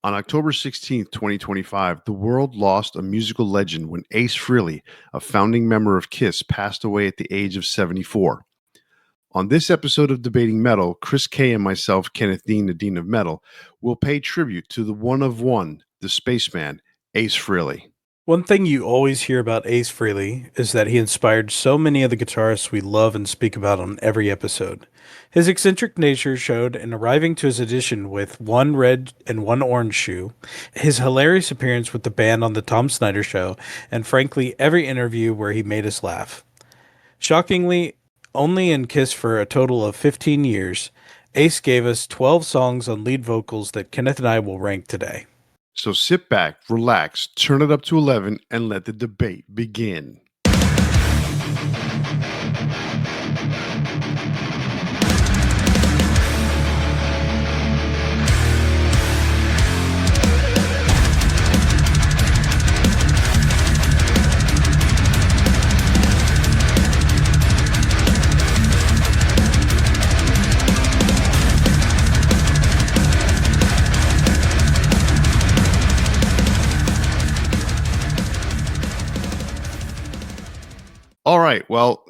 On October 16th, 2025, the world lost a musical legend when Ace Frehley, a founding member of Kiss, passed away at the age of 74. On this episode of Debating Metal, Chris Kaye and myself, Kenneth Dean, the Dean of Metal, will pay tribute to the one of one, the Spaceman, Ace Frehley. One thing you always hear about Ace Frehley is that he inspired so many of the guitarists we love and speak about on every episode. His eccentric nature showed in arriving to his audition with one red and one orange shoe, his hilarious appearance with the band on The Tom Snyder Show, and frankly, every interview where he made us laugh. Shockingly, only in Kiss for a total of 15 years, Ace gave us 12 songs on lead vocals that Kenneth and I will rank today. So sit back, relax, turn it up to 11, and let the debate begin. All right. Well,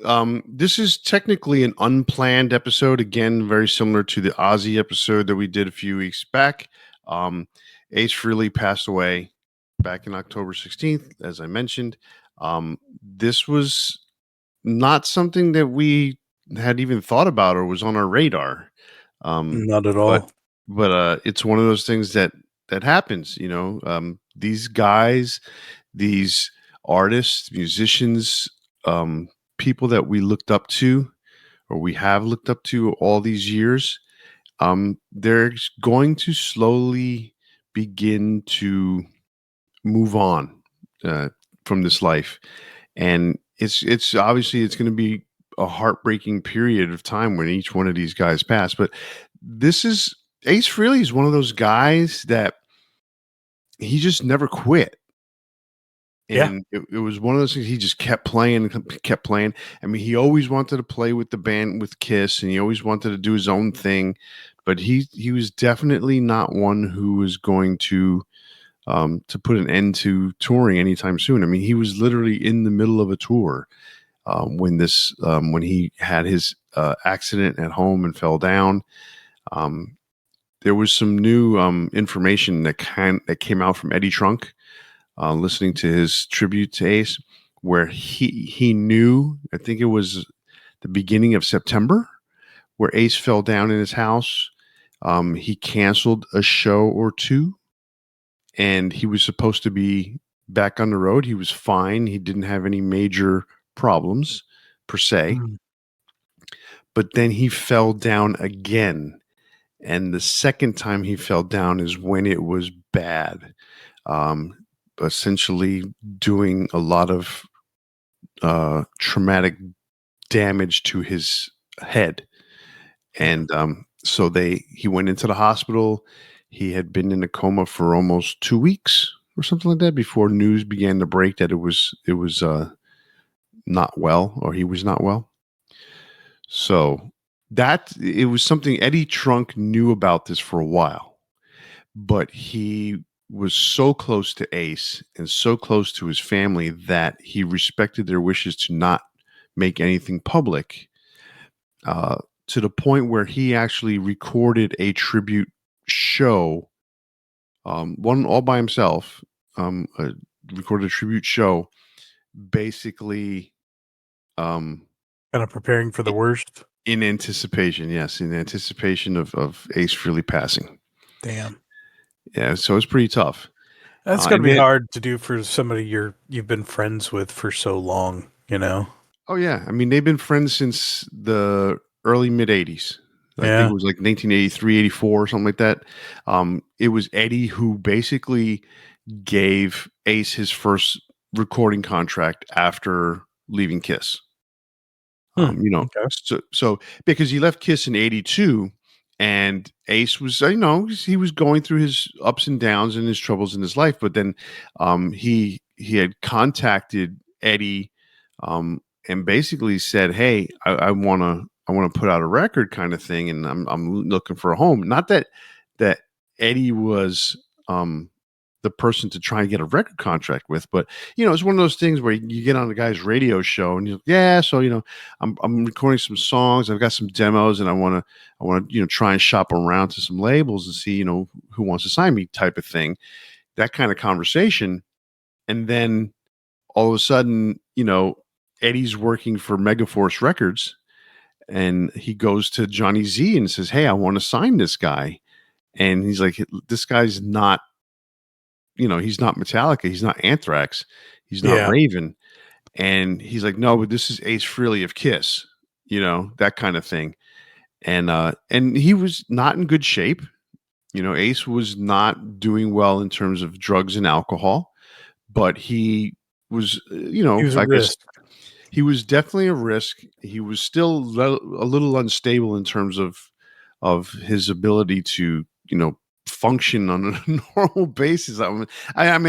this is technically an unplanned episode. Again, very similar to the Ozzy episode that we did a few weeks back. Ace Frehley passed away back in October 16th, as I mentioned. This was not something that we had even thought about or was on our radar. Not at all. But it's one of those things that happens. These guys, these artists, musicians, people that we looked up to or we have looked up to all these years, they're going to slowly begin to move on from this life. And it's obviously it's going to be a heartbreaking period of time when each one of these guys pass. But this is Ace Frehley is one of those guys that he just never quit. And it was one of those things he just kept playing. I mean, he always wanted to play with the band with Kiss, and he always wanted to do his own thing. But he was definitely not one who was going to put an end to touring anytime soon. I mean, he was literally in the middle of a tour when he had his accident at home and fell down. There was some new information that came out from Eddie Trunk. Listening to his tribute to Ace, where he knew, I think it was the beginning of September, where Ace fell down in his house. He canceled a show or two, and he was supposed to be back on the road. He was fine. He didn't have any major problems per se. But then he fell down again. And the second time he fell down is when it was bad. Essentially doing a lot of traumatic damage to his head. And so he went into the hospital. He had been in a coma for almost 2 weeks or something like that before news began to break that it was not well, or he was not well. So it was something Eddie Trunk knew about this for a while, but he was so close to Ace and so close to his family that he respected their wishes to not make anything public, to the point where he actually recorded a tribute show, one all by himself, recorded a tribute show, basically kind of preparing for the worst. In anticipation, yes, in anticipation of Ace Frehley passing. Damn. Yeah, so it's pretty tough. That's going to be hard to do for somebody you've been friends with for so long, you know? Oh, yeah. I mean, they've been friends since the early mid-'80s. I think it was like 1983, 84, something like that. It was Eddie who basically gave Ace his first recording contract after leaving Kiss. So because he left Kiss in 82, and Ace was, he was going through his ups and downs and his troubles in his life. But then he had contacted Eddie and basically said, "Hey, I want to put out a record kind of thing, and I'm looking for a home." Not that Eddie was the person to try and get a record contract with. But it's one of those things where you get on the guy's radio show and so I'm recording some songs, I've got some demos, and I want to try and shop around to some labels and see who wants to sign me, type of thing, that kind of conversation. And then all of a sudden, Eddie's working for Megaforce Records, and he goes to Johnny Z and says, "Hey, I want to sign this guy." And he's like, "This guy's not, he's not Metallica, he's not Anthrax, he's not Yeah. Raven." And he's like, "No, but this is Ace Frehley of Kiss," that kind of thing. And he was not in good shape. Ace was not doing well in terms of drugs and alcohol, but he was, He was a I guess risk. he was definitely a risk. He was still a little unstable in terms of his ability to, function on a normal basis. I mean,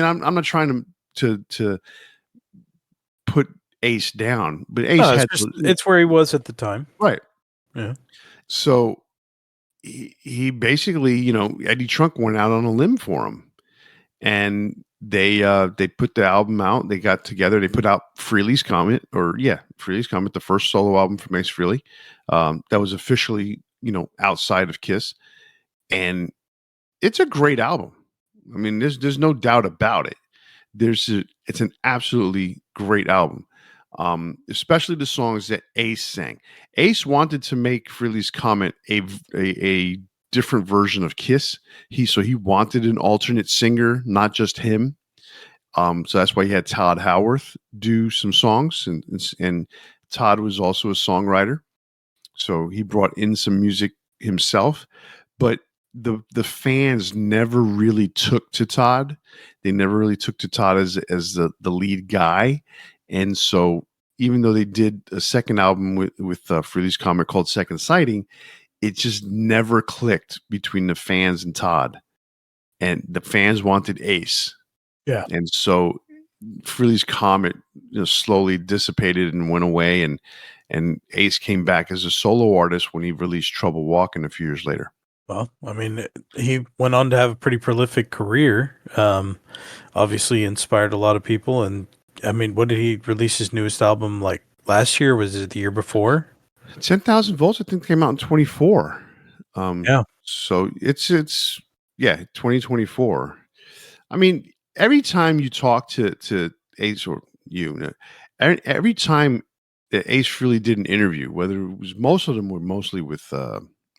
I'm not trying to put Ace down, but Ace No, it's had just it's where he was at the time. right. Yeah. So he basically, Eddie Trunk went out on a limb for him, and they put the album out. They got together. They put out Frehley's Comet, Frehley's Comet, the first solo album from Ace Frehley, that was officially, outside of Kiss, and it's a great album. I mean, there's no doubt about it. It's an absolutely great album, especially the songs that Ace sang. Ace wanted to make Frehley's Comet a different version of Kiss. He wanted an alternate singer, not just him. So that's why he had Todd Howarth do some songs, and Todd was also a songwriter. So he brought in some music himself, but the fans never really took to Todd. They never really took to Todd as the lead guy, and so even though they did a second album with Frehley's Comet called Second Sighting, it just never clicked between the fans and Todd, and the fans wanted Ace. Yeah. And so Frehley's Comet, slowly dissipated and went away, and Ace came back as a solo artist when he released Trouble Walking a few years later. Well, I mean, he went on to have a pretty prolific career. Obviously inspired a lot of people. And I mean, what did he release his newest album like last year? Was it the year before? 10,000 Volts, I think, came out in 24. Yeah. So it's 2024. I mean, every time you talk to Ace, or every time that Ace Frehley did an interview, whether it was, most of them were mostly with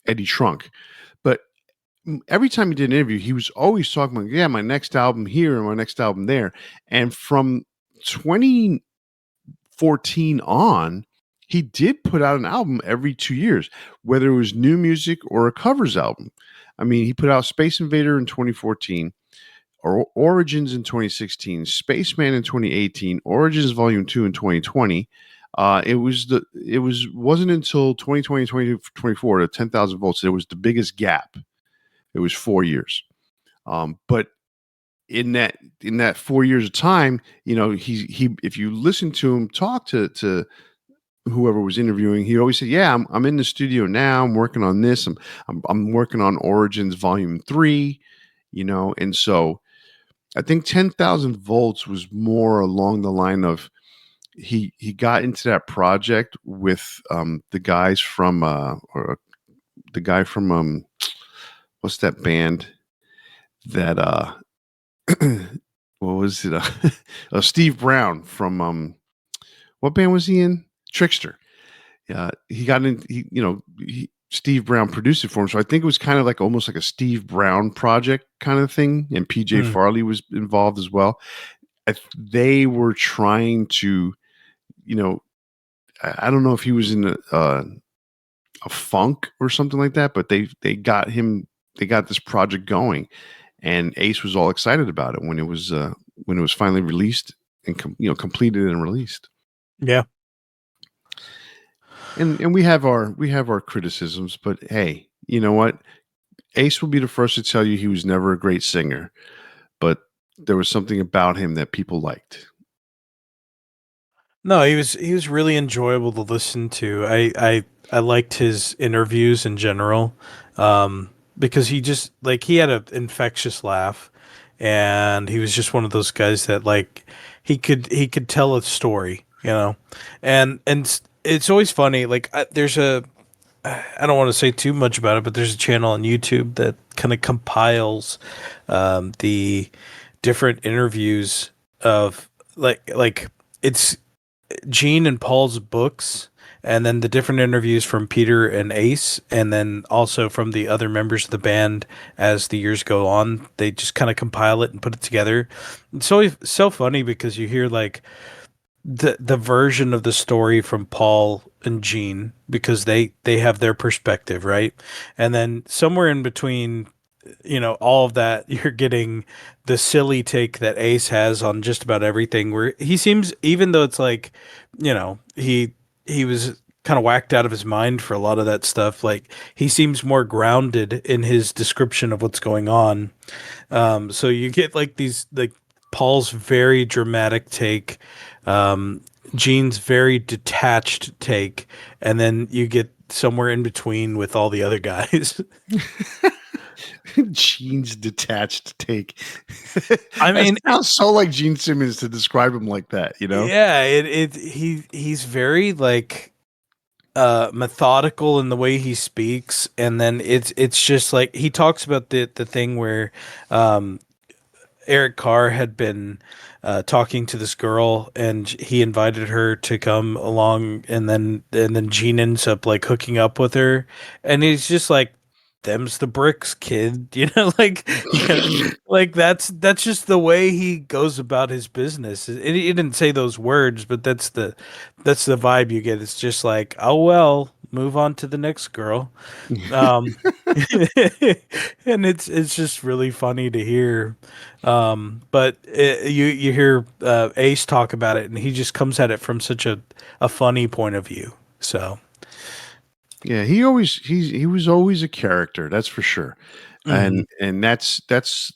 Eddie Trunk, but every time he did an interview, he was always talking about, my next album here and my next album there. And from 2014 on, he did put out an album every 2 years, whether it was new music or a covers album. I mean, he put out Space Invader in 2014, or Origins in 2016, Spaceman in 2018, Origins Volume 2 in 2020. Wasn't until 2020, 2024, the 10,000 Volts, there was the biggest gap. It was 4 years. But in that 4 years of time, he if you listen to him talk to whoever was interviewing, he always said, "Yeah, I'm in the studio now. I'm working on this. I'm working on Origins Volume 3, and so I think 10,000 Volts was more along the line of he got into that project with the guys from or the guy from what's that band that what was it? Steve Brown from what band was he in? Trickster. He got in. Steve Brown produced it for him, so I think it was kind of like almost like a Steve Brown project kind of thing. And PJ Farley was involved as well. They were trying to, I don't know if he was in a funk or something like that, but they got him. They got this project going, and Ace was all excited about it when it was finally released and completed and released. Yeah. And we have our criticisms, but hey, you know what? Ace will be the first to tell you he was never a great singer, but there was something about him that people liked. No, he was really enjoyable to listen to. I liked his interviews in general, because he just he had an infectious laugh, and he was just one of those guys that like he could tell a story, you know, and it's always funny. Like there's a I don't want to say too much about it, but there's a channel on YouTube that kind of compiles the different interviews of like it's Gene and Paul's books, and then the different interviews from Peter and Ace, and then also from the other members of the band as the years go on. They just kind of compile it and put it together. It's always so funny because you hear like the version of the story from Paul and Gene because they have their perspective, right? And then somewhere in between, you know, all of that, you're getting the silly take that Ace has on just about everything, where he seems, even though it's like, you know, he was kind of whacked out of his mind for a lot of that stuff, like he seems more grounded in his description of what's going on. So you get like these like Paul's very dramatic take, um, Gene's very detached take, and then you get somewhere in between with all the other guys. Gene's detached take. I That mean, sounds so like Gene Simmons to describe him like that, you know? yeah, he's very like methodical in the way he speaks, and then it's just like he talks about the thing where um Eric Carr had been talking to this girl, and he invited her to come along, and then Gene ends up like hooking up with her, and he's just like, "Them's the bricks, kid," you know, like like that's just the way he goes about his business. He didn't say those words, but that's the vibe you get. It's just like, "Oh well, move on to the next girl." Um, and it's just really funny to hear. But you hear Ace talk about it, and he just comes at it from such a funny point of view. So, Yeah, he was always a character, that's for sure. mhm. And that's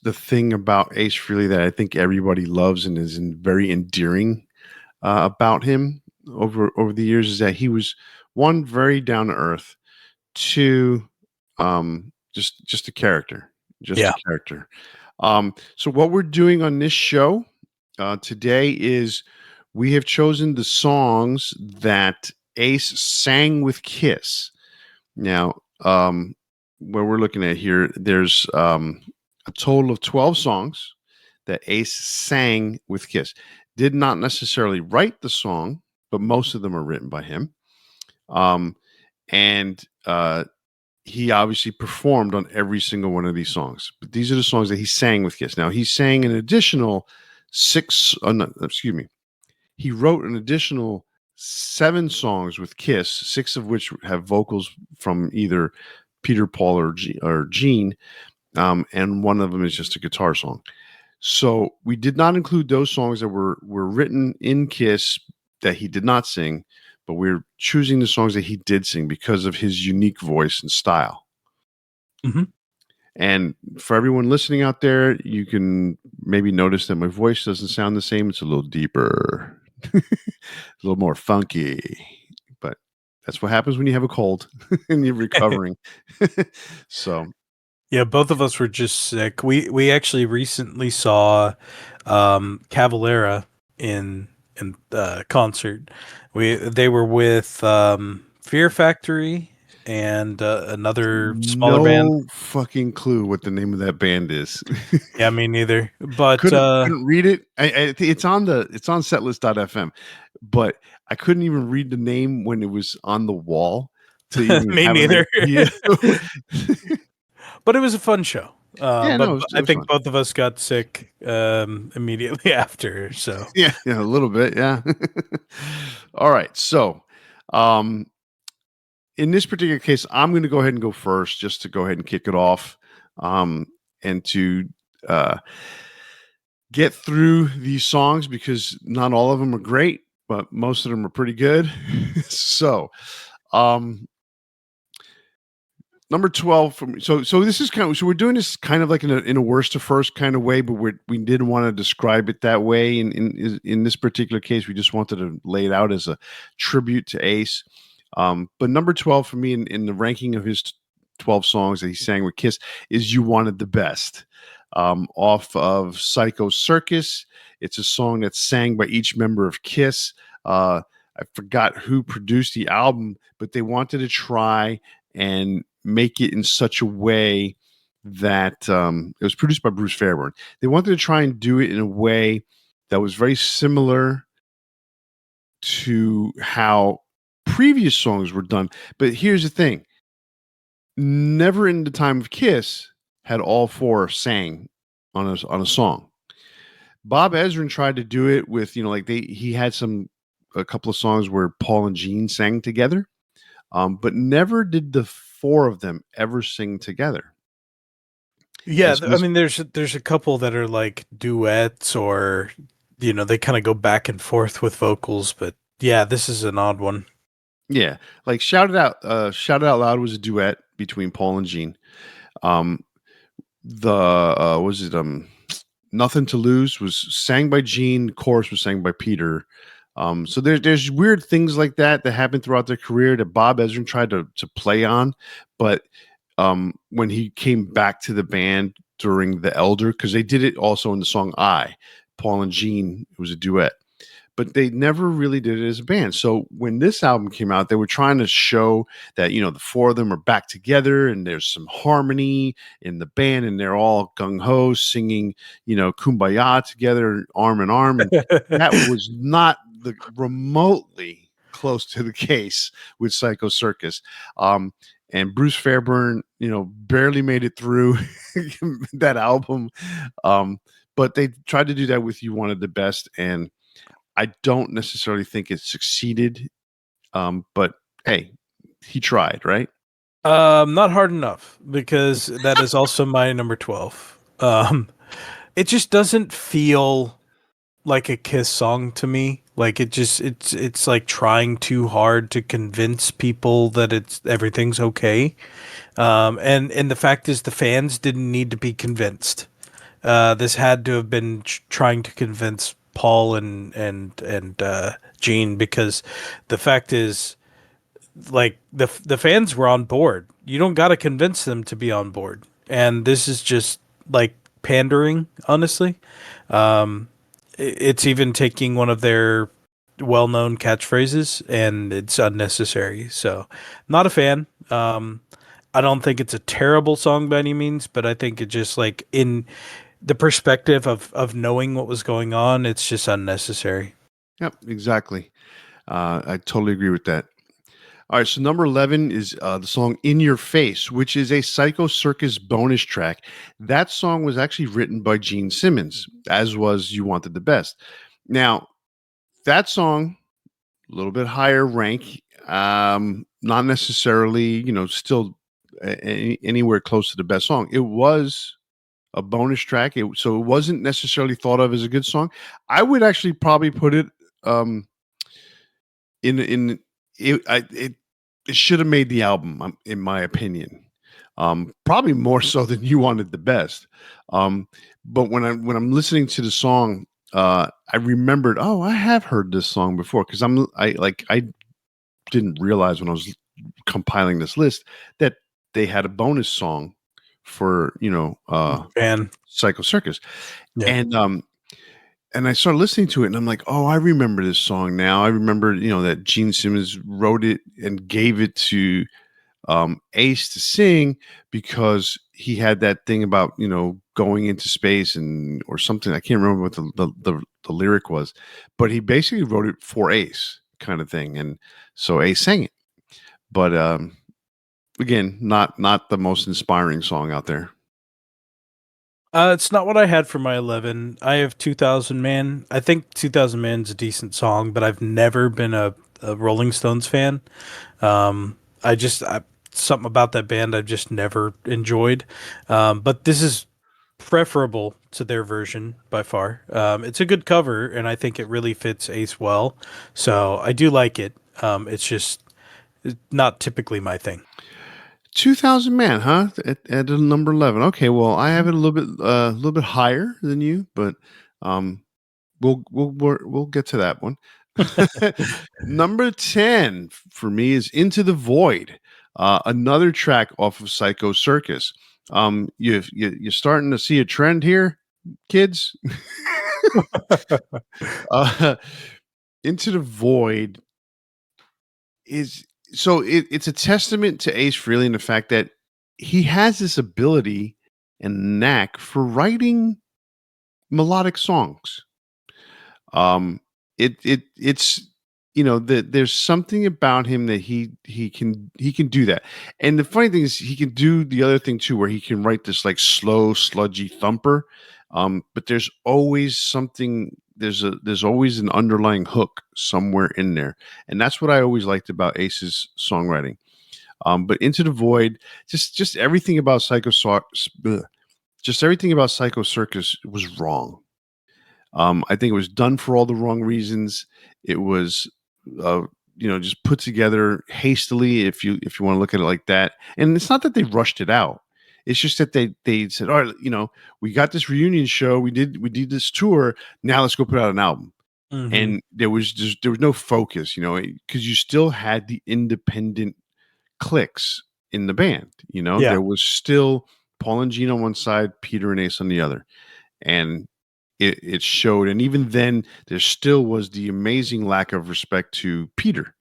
the thing about Ace Frehley that I think everybody loves and is very endearing about him over the years is that he was one very down to earth, two just a character, just Yeah. a character. So what we're doing on this show today is we have chosen the songs that Ace sang with Kiss. Now, what we're looking at here, there's a total of 12 songs that Ace sang with Kiss. Did not necessarily write the song, but most of them are written by him. Um, and he obviously performed on every single one of these songs. But these are the songs that he sang with Kiss. Now, he sang an additional no, excuse me. He wrote an additional 7 songs with Kiss, 6 of which have vocals from either Peter, Paul, or Gene, and one of them is just a guitar song. So we did not include those songs that were written in Kiss that he did not sing, but we're choosing the songs that he did sing because of his unique voice and style. Hmm. And for everyone listening out there, you can maybe notice that my voice doesn't sound the same. It's a little deeper, a little more funky, but that's what happens when you have a cold and you're recovering. So, Yeah, both of us were just sick. We actually recently saw Cavalera in concert. They were with Fear Factory and another smaller band. no fucking clue what the name of that band is. Yeah, me neither. But couldn't read it. It's on setlist.fm, but I couldn't even read the name when it was on the wall to even me have an neither. idea. But it was a fun show. Yeah, no, But it I was think fun. both of us got sick immediately after. So Yeah, a little bit, yeah. All right, so um, in this particular case, I'm going to go ahead and go first, just to go ahead and kick it off, and to uh, get through these songs because not all of them are great, but most of them are pretty good. So, um, number 12 for me. So this is kind of, so we're doing this kind of like in a worst to first kind of way, but we didn't want to describe it that way. In this particular case, we just wanted to lay it out as a tribute to Ace. But number 12 for me in the ranking of his 12 songs that he sang with Kiss is You Wanted the Best. off of Psycho Circus. It's a song that's sang by each member of Kiss. I forgot who produced the album, but they wanted to try and make it in such a way that it was produced by Bruce Fairbairn. They wanted to try and do it in a way that was very similar to how previous songs were done. But here's the thing: never in the time of Kiss had all four sang on a song. Bob Ezrin tried to do it with, like he had a couple of songs where Paul and Gene sang together, but never did the four of them ever sing together. Yeah, And so I this, mean, there's a couple that are like duets, or they kind of go back and forth with vocals, but yeah, this is an odd one. yeah, like Shout It Out Loud was a duet between Paul and Gene. Um, the was it Nothing to Lose was sang by Gene, chorus was sang by Peter. So there's weird things like that happen throughout their career that Bob Ezrin tried to play on, but when he came back to the band during The Elder, because they did it also in the song Paul and Gene, it was a duet, but they never really did it as a band. So when this album came out, they were trying to show that, the four of them are back together and there's some harmony in the band and they're all gung ho singing, Kumbaya together, arm in arm. And that was not remotely close to the case with Psycho Circus. And Bruce Fairbairn, barely made it through that album. But they tried to do that with You Wanted the Best, and I don't necessarily think it succeeded, but hey, he tried, right? Not hard enough, because that is also my number 12. It just doesn't feel like a Kiss song to me. Like it's like trying too hard to convince people that everything's okay. And the fact is, the fans didn't need to be convinced. This had to have been trying to convince Paul and Gene, because the fact is, like, the fans were on board. You don't got to convince them to be on board, and this is just like pandering, honestly. It's even taking one of their well-known catchphrases, and it's unnecessary. So, not a fan. I don't think it's a terrible song by any means, but I think it just, like, in the perspective of knowing what was going on, it's just unnecessary. Yep, exactly. I totally agree with that. All right, so number 11 is the song In Your Face, which is a Psycho Circus bonus track. That song was actually written by Gene Simmons, as was You Wanted the Best. Now, that song, a little bit higher rank, not necessarily, still anywhere close to the best song. It was a bonus track, so it wasn't necessarily thought of as a good song. I would actually probably put it in it should have made the album, in my opinion. Probably more so than You Wanted the Best. But when I'm listening to the song, I remembered, oh, I have heard this song before, because I didn't realize when I was compiling this list that they had a bonus song for And Psycho Circus, yeah. and I started listening to it, and I'm like, oh, I remember this song now. I remember, that Gene Simmons wrote it and gave it to Ace to sing, because he had that thing about, going into space or something. I can't remember what the lyric was, but he basically wrote it for Ace, kind of thing. And so Ace sang it. But again, not the most inspiring song out there. It's not what I had for my 11. I have 2000 Man. I think 2000 Man's a decent song, but I've never been a Rolling Stones fan. Something about that band I've just never enjoyed. But this is preferable to their version by far. It's a good cover, and I think it really fits Ace well. So I do like it. It's just not typically my thing. 2000 Man, huh? At number 11. Okay, well, I have it a little bit higher than you, but we'll get to that one. Number 10 for me is Into the Void, another track off of Psycho Circus. You're starting to see a trend here, kids. uh, Into the Void is it's a testament to Ace Frehley in the fact that he has this ability and knack for writing melodic songs. It's there's something about him that he can do that. And the funny thing is he can do the other thing too, where he can write this like slow, sludgy thumper. But there's always something. There's always an underlying hook somewhere in there, and that's what I always liked about Ace's songwriting. But Into the Void, just everything about just everything about Psycho Circus was wrong. I think it was done for all the wrong reasons. It was, uh, just put together hastily. If you want to look at it like that, and it's not that they rushed it out. It's just that they said, all right, we got this reunion show. We did this tour. Now let's go put out an album. Mhm. And there was no focus, because you still had the independent cliques in the band. Yeah. There was still Paul and Gene on one side, Peter and Ace on the other, and it showed. And even then, there still was the amazing lack of respect to Peter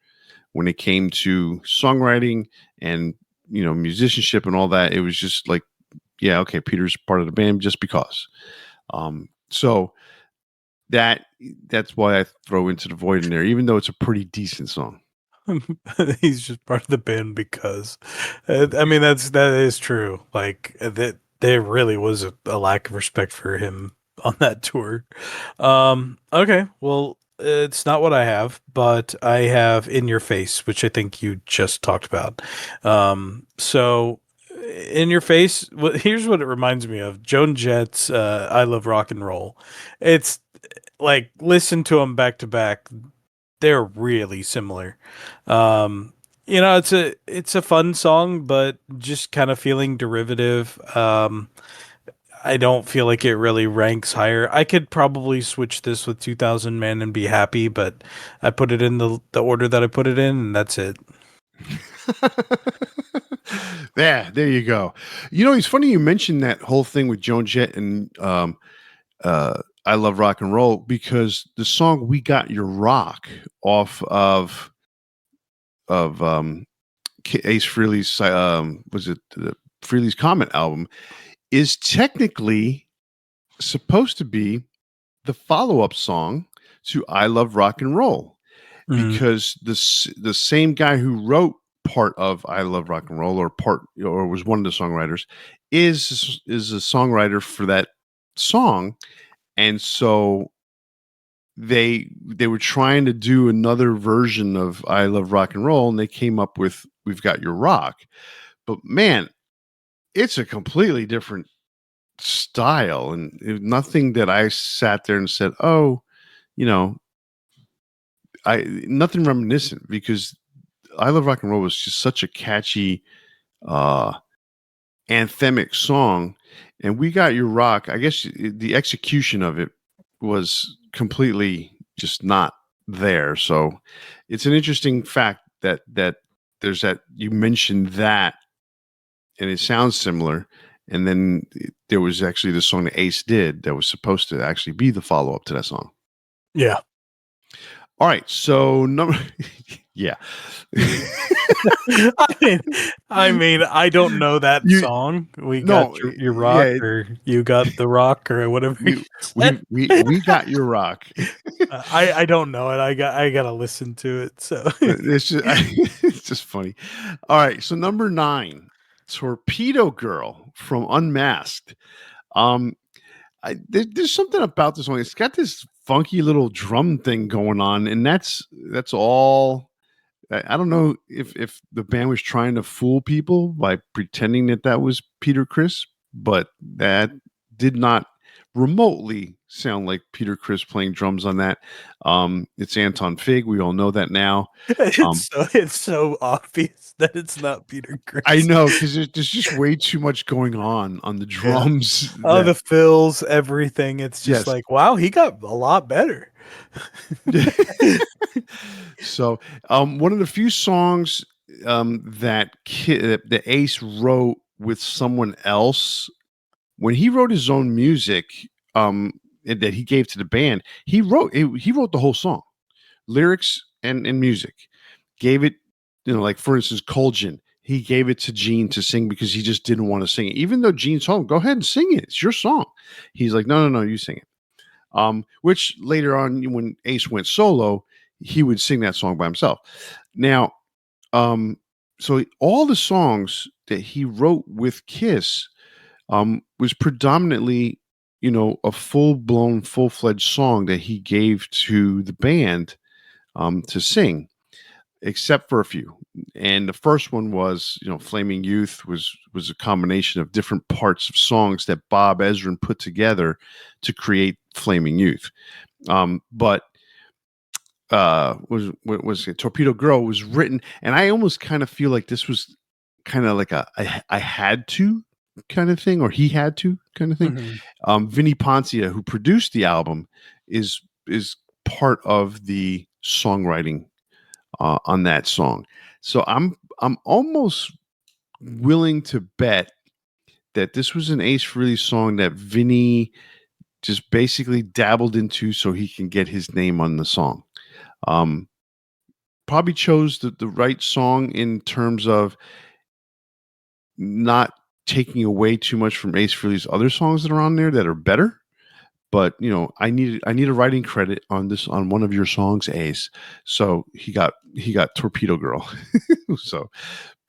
when it came to songwriting and musicianship and all that. It was just like, yeah, okay, Peter's part of the band just because. So that's why I throw Into the Void in there, even though it's a pretty decent song. He's just part of the band because, I mean, that is true. Like that, there really was a lack of respect for him on that tour. Okay, well, it's not what I have, but I have In Your Face, which I think you just talked about. So In Your Face, here's what it reminds me of: Joan Jett's "I Love Rock and Roll." It's like listen to them back to back, they're really similar. Um, it's a fun song, but just kind of feeling derivative. I don't feel like it really ranks higher. I could probably switch this with 2000 Men and be happy, but I put it in the order that I put it in, and that's it. There you go. It's funny you mentioned that whole thing with Joan Jett and I Love Rock and Roll, because the song "We Got Your Rock" off of Ace Frehley's was it Frehley's Comet album is technically supposed to be the follow-up song to "I Love Rock and Roll," Mm. because the same guy who wrote part of "I Love Rock and Roll," or was one of the songwriters, is a songwriter for that song. And so they were trying to do another version of "I Love Rock and Roll," and they came up with "We've Got Your Rock." But man, it's a completely different style, and nothing that I sat there and said, "Oh, you know, I nothing reminiscent," because "I Love Rock and Roll" was just such a catchy, uh, anthemic song, and "We Got Your Rock." I guess the execution of it was completely just not there. So it's an interesting fact that there's that you mentioned that, and it sounds similar. And then there was actually the song that Ace did that was supposed to actually be the follow up to that song. Yeah. All right, so number, yeah, I mean, I don't know that you song. We got no, your rock, yeah, or you got the rock, or whatever you we said. we got your rock. I don't know it. I gotta listen to it. So It's just it's just funny. All right, so number 9, Torpedo Girl from Unmasked. Um, there's something about this one. It's got this funky little drum thing going on, and that's all. I don't know if the band was trying to fool people by pretending that was Peter Criss, but that did not remotely sound like Peter Criss playing drums on that. It's Anton Fig. We all know that now. Um, it's so obvious that it's not Peter I Criss. know, because there's just way too much going on the Yeah. drums. Oh, That the fills, everything. It's just yes. like, wow, he got a lot better. So, one of the few songs that Ace wrote with someone else. When he wrote his own music, that he gave to the band, he wrote the whole song, lyrics and music. Gave it, like for instance, Colgin. He gave it to Gene to sing because he just didn't want to sing it, even though Gene told him, "Go ahead and sing it. It's your song." He's like, "No, no, no, you sing it." Which later on, when Ace went solo, he would sing that song by himself. Now, so all the songs that he wrote with Kiss was predominantly, a full-blown, full-fledged song that he gave to the band to sing, except for a few. And the first one was, Flaming Youth was a combination of different parts of songs that Bob Ezrin put together to create Flaming Youth. But was it? Torpedo Girl was written, and I almost kind of feel like this was kind of like I had to kind of thing, or he had to kind of thing. Mm-hmm. Vinnie Poncia, who produced the album, is part of the songwriting on that song. So I'm almost willing to bet that this was an Ace Frehley song that Vinny just basically dabbled into so he can get his name on the song. Probably chose the right song in terms of not taking away too much from Ace Frehley's other songs that are on there that are better. But I need a writing credit on one of your songs, Ace. So he got Torpedo Girl. So,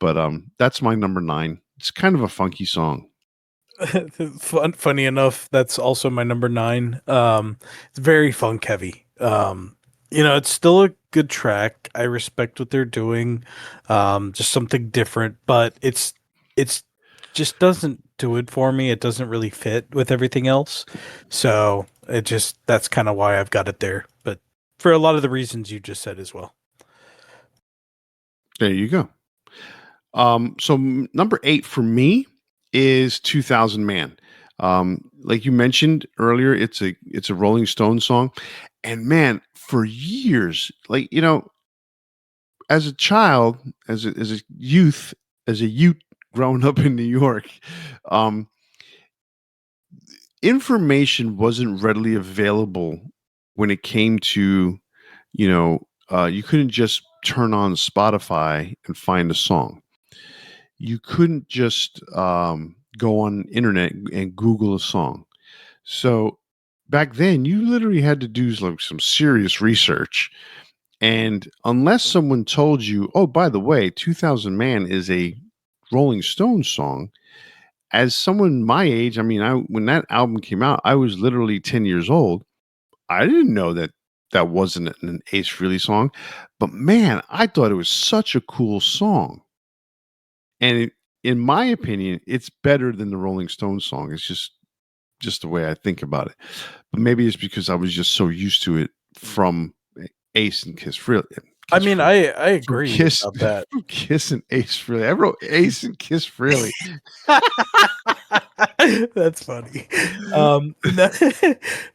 but that's my number 9. It's kind of a funky song. Funny enough, that's also my number 9. It's very funk heavy. It's still a good track. I respect what they're doing. Just something different, but it's just doesn't do it for me. It doesn't really fit with everything else. So that's kind of why I've got it there. But for a lot of the reasons you just said as well. There you go. So number 8 for me is 2000 Man. Like you mentioned earlier, it's a Rolling Stone song. And man, for years, like, as a child, as a youth growing up in New York, information wasn't readily available when it came to, you couldn't just turn on Spotify and find a song. You couldn't just go on internet and Google a song. So back then, you literally had to do like some serious research. And unless someone told you, oh, by the way, 2000 Man is a Rolling Stones song, as someone my age, I mean, when that album came out, I was literally 10 years old. I didn't know that wasn't an Ace Frehley song, but man, I thought it was such a cool song. And in my opinion, it's better than the Rolling Stones song. It's just the way I think about it. But maybe it's because I was just so used to it from Ace and Kiss Frehley. I mean, I From agree Kiss, about that. from Kiss and Ace Frehley. I wrote Ace and Kiss Frehley. That's funny. No-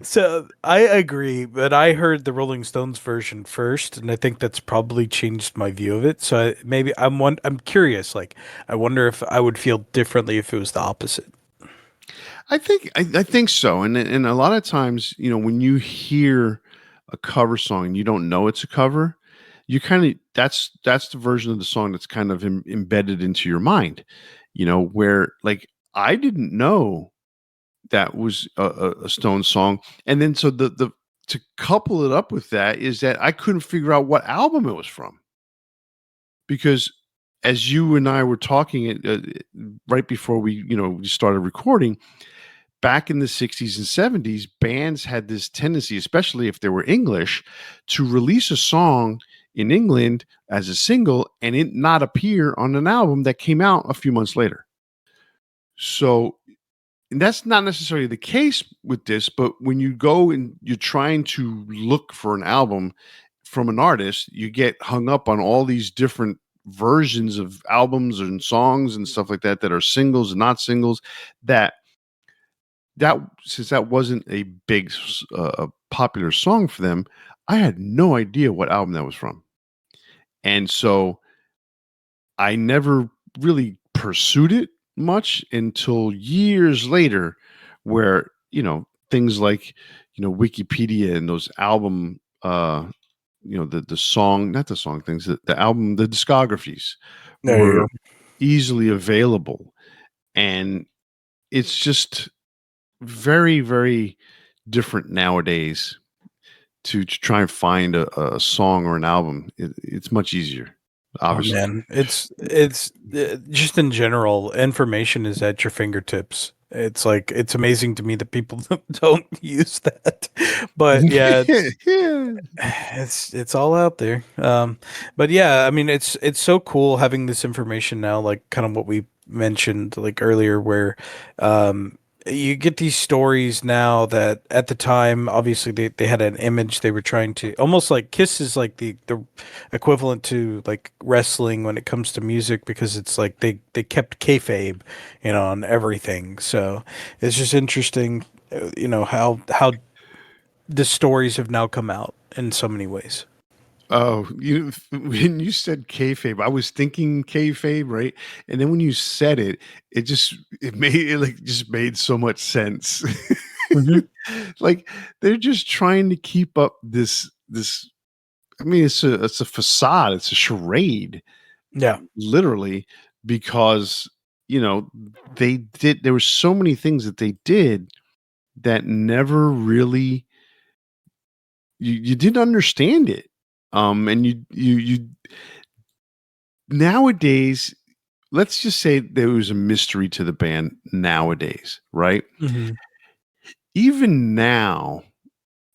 so I agree, but I heard the Rolling Stones version first, and I think that's probably changed my view of it. So maybe I'm curious. Like, I wonder if I would feel differently if it was the opposite. I think so. And a lot of times, when you hear a cover song and you don't know it's a cover, you kind of that's the version of the song that's kind of embedded into your mind. Where like I didn't know that was a Stone song, and then so the to couple it up with that is that I couldn't figure out what album it was from, because as you and I were talking right before we started recording, back in the 60s and 70s, bands had this tendency, especially if they were English, to release a song in England as a single and it not appear on an album that came out a few months later. So, and that's not necessarily the case with this, but when you go and you're trying to look for an album from an artist, you get hung up on all these different versions of albums and songs and stuff like that are singles and not singles. That since that wasn't a big popular song for them, I had no idea what album that was from, and so I never really pursued it much until years later, where things like Wikipedia and those album the song, not the song things, the album, the discographies There you were go. easily available, and it's just very, very different nowadays to try and find a song or an album. It's much easier, Oh obviously. man, it's just in general, information is at your fingertips. It's like it's amazing to me that people don't use that. But yeah, Yeah. it's all out there. But yeah, I mean, it's so cool having this information now, like kind of what we mentioned like earlier, where um, you get these stories now that at the time, obviously they had an image they were trying to almost like Kiss is like the equivalent to like wrestling when it comes to music because it's like they kept kayfabe, on everything. So it's just interesting, how the stories have now come out in so many ways. Oh, when you said kayfabe, I was thinking kayfabe, right? And then when you said it, it like just made so much sense. Hmm. Like they're just trying to keep up this. I mean, it's a facade, it's a charade, Yeah. literally, because there were so many things that they did that never really you didn't understand it. And you nowadays, let's just say there was a mystery to the band nowadays, right? Hmm. Even now,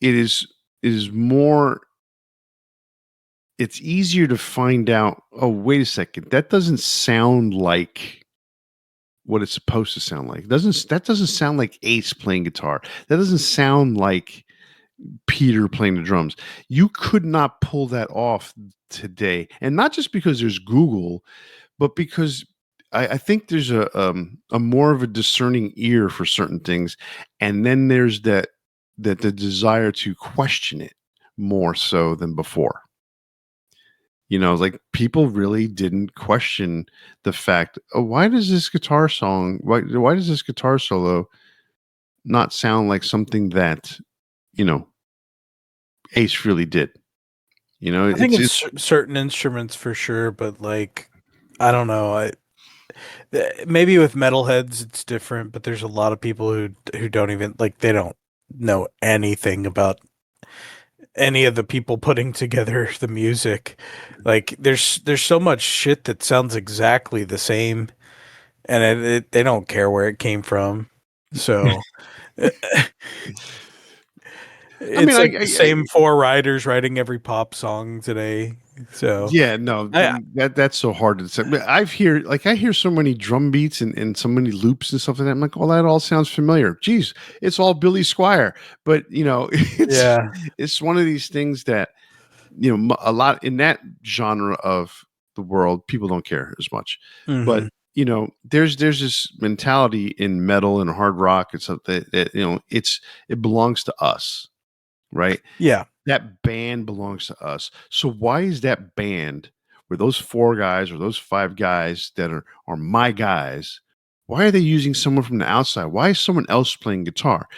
it is more, it's easier to find out, oh, wait a second, that doesn't sound like what it's supposed to sound like. That doesn't sound like Ace playing guitar. That doesn't sound like Peter playing the drums. You could not pull that off today. And not just because there's Google, but because I think there's a more of a discerning ear for certain things, and then there's that the desire to question it more so than before. Like people really didn't question the fact, oh, why does this guitar song, why does this guitar solo not sound like something that you know Ace really did? I think It's in it. certain instruments for sure, but like I don't know. Maybe with metalheads it's different, but there's a lot of people who don't even like they don't know anything about any of the people putting together the music. Like there's so much shit that sounds exactly the same, and they don't care where it came from. So I mean, it's like the same four writers writing every pop song today. So yeah, no, I that's so hard to say. But I hear so many drum beats and so many loops and stuff like that. I'm like, oh, that all sounds familiar. Geez, it's all Billy Squire. But yeah. it's one of these things that a lot in that genre of the world, people don't care as much. But Hmm. there's this mentality in metal and hard rock and stuff that it belongs to us, right? Yeah. That band belongs to us. So why is that band, where those four guys or those five guys that are my guys, why are they using someone from the outside? Why is someone else playing guitar?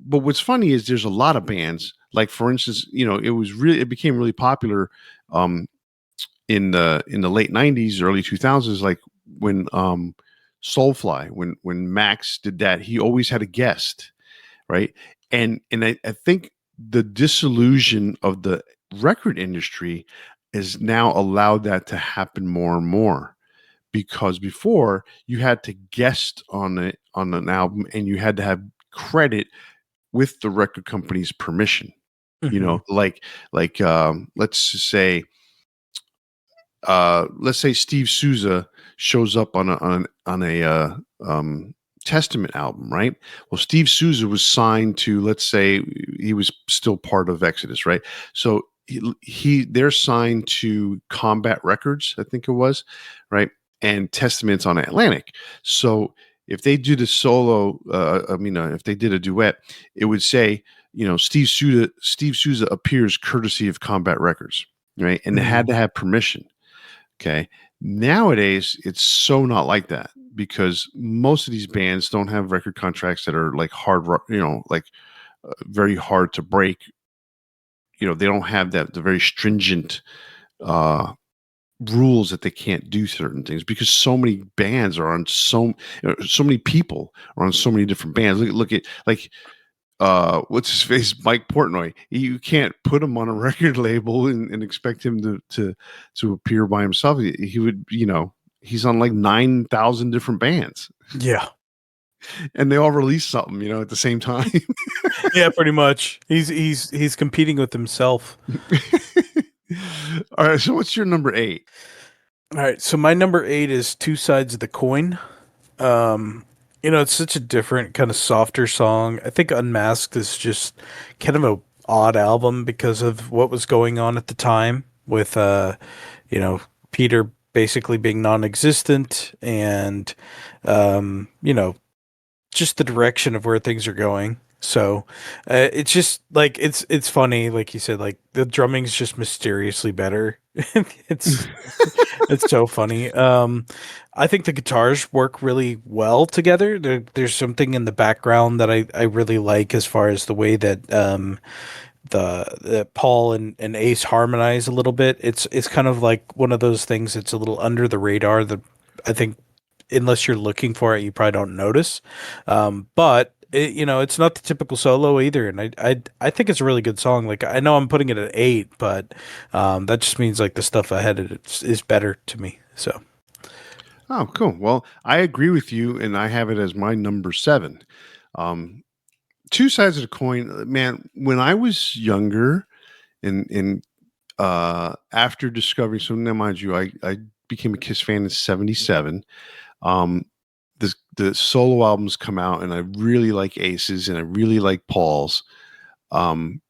But what's funny is there's a lot of bands, like for instance, it became really popular um in the late 90s, early 2000s, like when Soulfly, when Max did that, he always had a guest, right? And I think the disillusion of the record industry has now allowed that to happen more and more, because before you had to guest on an album and you had to have credit with the record company's permission. Hmm. Like let's say Steve Souza shows up on a Testament album, right? Well, Steve Souza was signed to, let's say, he was still part of Exodus, right? So they're signed to Combat Records, I think it was, right? And Testament's on Atlantic. So if they did a solo, if they did a duet, it would say, Steve Souza appears courtesy of Combat Records, right? And they had Hmm. to have permission. Okay. Nowadays, it's so not like that because most of these bands don't have record contracts that are like like very hard to break. They don't have the very stringent uh, rules that they can't do certain things because so many bands are on so many people are on so many different bands. Look at like what's his face, Mike Portnoy. You can't put him on a record label and expect him to appear by himself. He would, he's on like 9,000 different bands, Yeah. and they all release something, at the same time. Yeah, pretty much. He's competing with himself. All right, so what's your number 8? All right, so my number 8 is Two Sides of the Coin. It's such a different kind of softer song. I think Unmasked is just kind of a odd album because of what was going on at the time with you know, Peter basically being non-existent and just the direction of where things are going. So it's just like it's funny, like you said, like the drumming's just mysteriously better. it's it's so funny. I think the guitars work really well together. There's something in the background that I really like as far as the way that the Paul and Ace harmonize a little bit. It's kind of like one of those things that's a little under the radar that I think unless you're looking for it, you probably don't notice. But it's not the typical solo either, and I think it's a really good song. Like I know I'm putting it at 8, but that just means like the stuff ahead of it is better to me. So Oh, cool. Well, I agree with you, and I have it as my number 7. Um, Two sides of the coin, man. When I was younger, and after discovering, so now mind you, I became a Kiss fan in '77. Um, the solo albums come out, and I really like Ace's, and I really like Paul's. Um,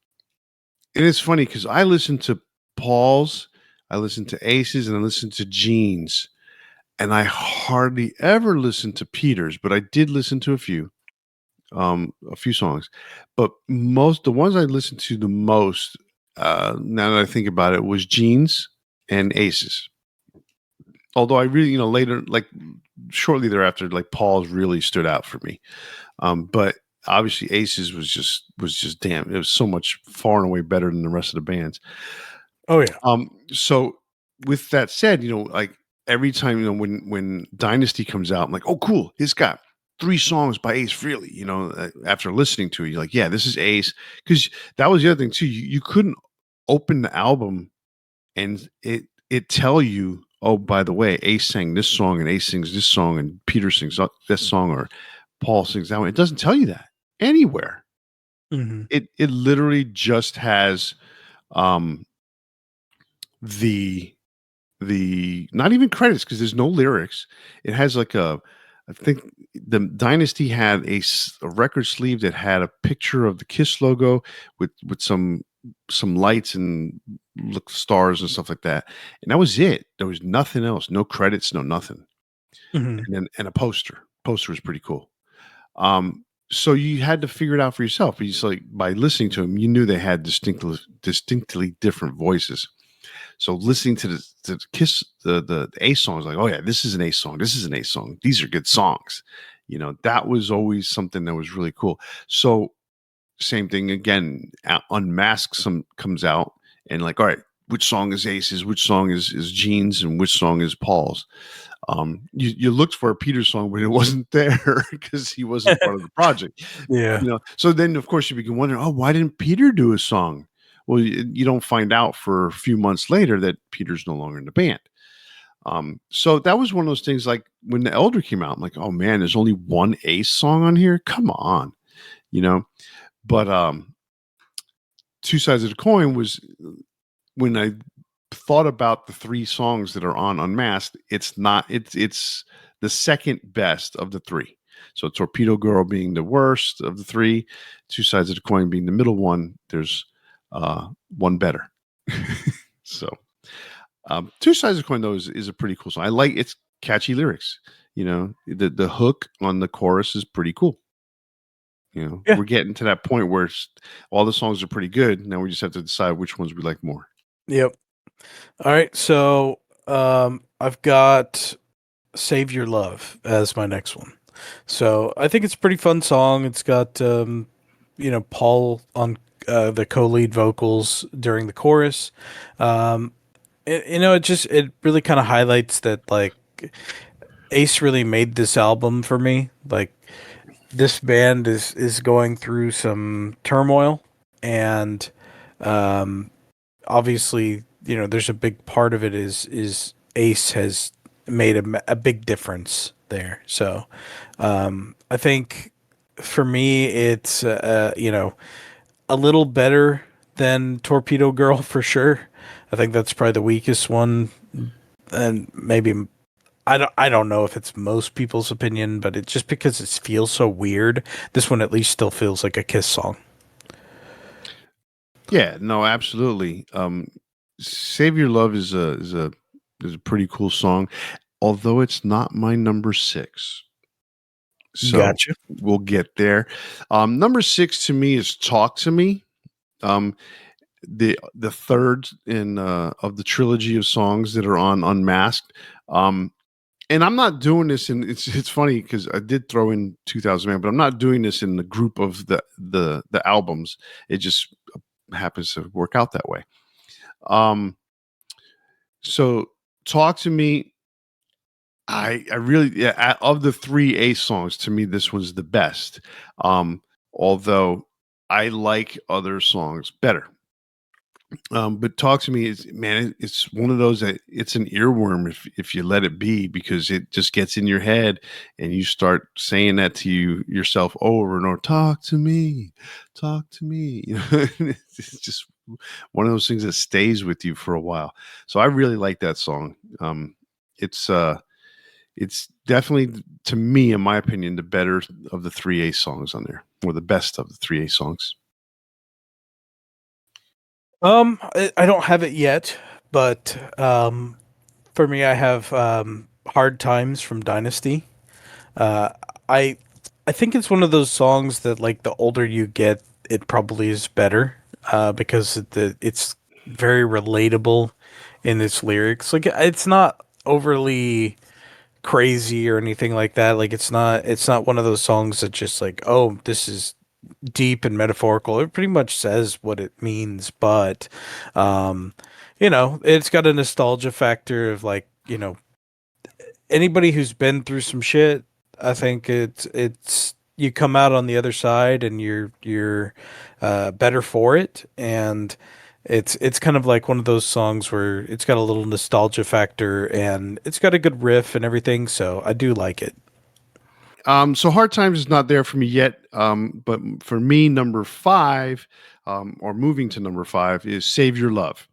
and it's funny because I listen to Paul's, I listen to Ace's, and I listen to Gene's, and I hardly ever listen to Peter's, but I did listen to a few songs. But the ones I listened to the most, now that I think about it, was Gene's and Ace's. Although I really, later, like shortly thereafter, like Paul's really stood out for me. But obviously Aces was just damn. It was so much far and away better than the rest of the bands. oh yeah. So with that said, like every time, when Dynasty comes out, I'm like, oh cool, it's got 3 songs by Ace Frehley. After listening to it, you're like, yeah, this is Ace. Because that was the other thing too. You couldn't open the album and it tell you, oh, by the way, Ace sang this song and Ace sings this song and Peter sings this song or Paul sings that one. It doesn't tell you that anywhere. Hmm. It literally just has um the not even credits because there's no lyrics. It has like I think the Dynasty had a record sleeve that had a picture of the Kiss logo with some lights and look stars and stuff like that, and that was it. There was nothing else, no credits, no nothing, Hmm. and a poster. Poster was pretty cool. So you had to figure it out for yourself. It's like by listening to them, you knew they had distinctly different voices. So listening to the Kiss the Ace songs, like, oh yeah, this is an Ace song. This is an Ace song. These are good songs. That was always something that was really cool. So same thing again. Unmasked some comes out and like, all right, which song is Ace's? Which song is Gene's? And which song is Paul's? You looked for a Peter song, but it wasn't there because he wasn't part of the project. Yeah. So then of course you begin wondering, oh, why didn't Peter do a song? Well, you don't find out for a few months later that Peter's no longer in the band. So that was one of those things. Like when the Elder came out, I'm like, oh man, there's only one Ace song on here. Come on, you know. But Two Sides of the Coin was when I thought about the 3 songs that are on Unmasked. It's not. It's the second best of the 3. So Torpedo Girl being the worst of the 3, Two Sides of the Coin being the middle one. There's one better. So Two Sides of the Coin though is a pretty cool song. I like its catchy lyrics. The hook on the chorus is pretty cool. Yeah. We're getting to that point where all the songs are pretty good. Now we just have to decide which ones we like more. Yep. All right. So I've got Save Your Love as my next one. So I think it's a pretty fun song. It's got Paul on the co-lead vocals during the chorus. It really kind of highlights that like Ace really made this album for me. Like this band is going through some turmoil, and um, obviously, there's a big part of it is Ace has made a big difference there. So I think for me, it's a little better than Torpedo Girl for sure. I think that's probably the weakest one, and maybe I don't know if it's most people's opinion, but it just because it feels so weird. This one at least still feels like a Kiss song. Yeah, no, absolutely. Save Your Love is a pretty cool song, although it's not my number 6. So Gotcha. we'll get there. Number 6 to me is Talk to Me. Um, the third in of the trilogy of songs that are on Unmasked. And I'm not doing this in it's funny because I did throw in 2000 Man, but I'm not doing this in the group of the albums. It just happens to work out that way. Um, so Talk to Me. I really, yeah, of the three Ace songs, to me this was the best. Although I like other songs better. But Talk to Me is, man, it's one of those that it's an earworm if you let it be, because it just gets in your head and you start saying that to yourself over and over. Talk to me, talk to me. It's just one of those things that stays with you for a while. So I really like that song. It's it's definitely, to me, in my opinion, the better of the three Ace songs on there, or the best of the three Ace songs. I don't have it yet, but for me, I have Hard Times from Dynasty. Uh, I I think it's one of those songs that like the older you get, it probably is better because it's very relatable in its lyrics. Like it's not overly crazy or anything like that. Like it's not one of those songs that just like, oh, this is deep and metaphorical. It pretty much says what it means, but um, it's got a nostalgia factor of like, anybody who's been through some shit. I think it's you come out on the other side and you're better for it, and it's kind of like one of those songs where it's got a little nostalgia factor and it's got a good riff and everything, so I do like it. So Hard Times is not there for me yet. But for me, number 5, or moving to number 5, is Save Your Love,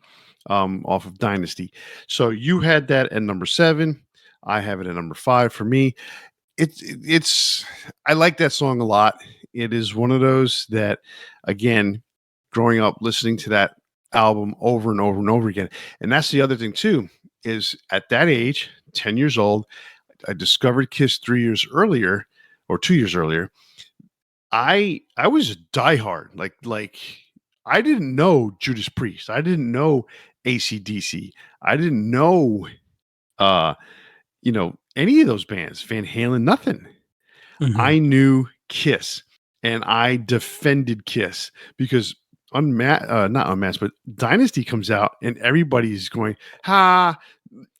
off of Dynasty. So you had that at number 7. I have it at number 5 for me. It's I like that song a lot. It is one of those that, again, growing up listening to that album over and over and over again. And that's the other thing too, is at that age, 10 years old, I discovered Kiss 3 years earlier, or 2 years earlier. I was a diehard. Like I didn't know Judas Priest. I didn't know AC/DC. I didn't know uh any of those bands, Van Halen, nothing. Hmm. I knew Kiss, and I defended Kiss because not Unmasked, but Dynasty comes out and everybody's going, ha,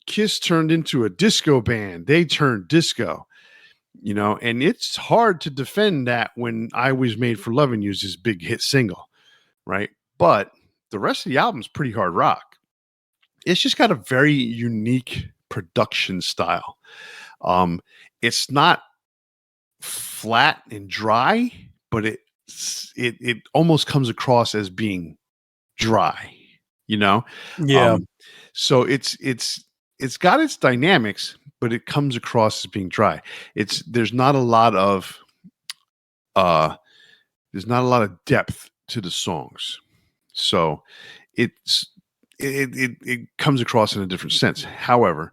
Kiss turned into a disco band. They turned disco, and it's hard to defend that when I Was Made for Loving You is this big hit single, right? But the rest of the album's pretty hard rock. It's just got a very unique production style. It's not flat and dry, but it almost comes across as being dry, you know. Yeah. Um, so it's got its dynamics, but it comes across as being dry. It's uh there's not a lot of depth to the songs, so it's it comes across in a different sense. However,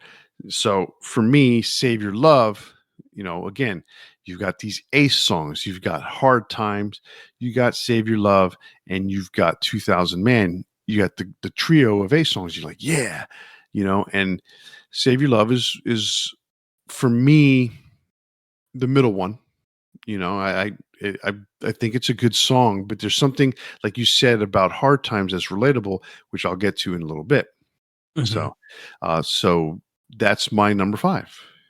so for me, Save Your Love, again, you've got these Ace songs, you've got Hard Times, you got Save Your Love, and you've got 2000 Man. You got the trio of Ace songs. You're like, yeah, and Save Your Love is for me the middle one. I I think it's a good song, but there's something like you said about Hard Times that's relatable, which I'll get to in a little bit. Mhm. So that's my number five.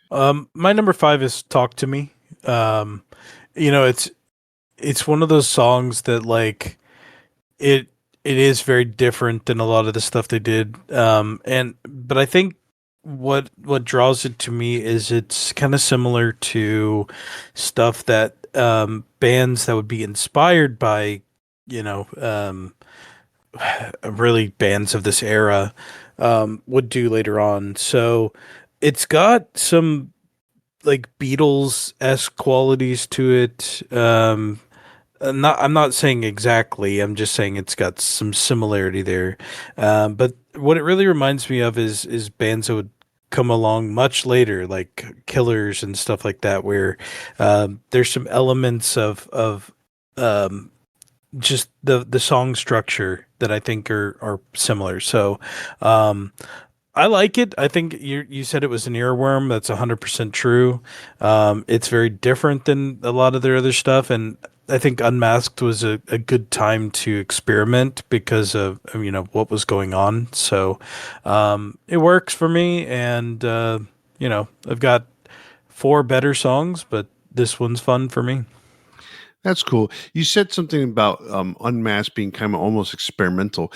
My number 5 is "Talk to Me." Um, it's one of those songs that like it it is very different than a lot of the stuff they did. And but I think what draws it to me is it's kind of similar to stuff that bands that would be inspired by, you know, really bands of this era would do later on. So it's got some like Beatles-esque qualities to it. I'm not saying exactly. I'm just saying it's got some similarity there. But what it really reminds me of is bands that would come along much later, like Killers and stuff like that, where there's some elements of um, just the song structure that I think are similar. So um, I like it. I think you said it was an earworm. That's 100% true. It's very different than a lot of their other stuff, and I think Unmasked was a good time to experiment because of what was going on. So it works for me, and I've got four better songs, but this one's fun for me. That's cool. You said something about Unmasked being kind of almost experimental.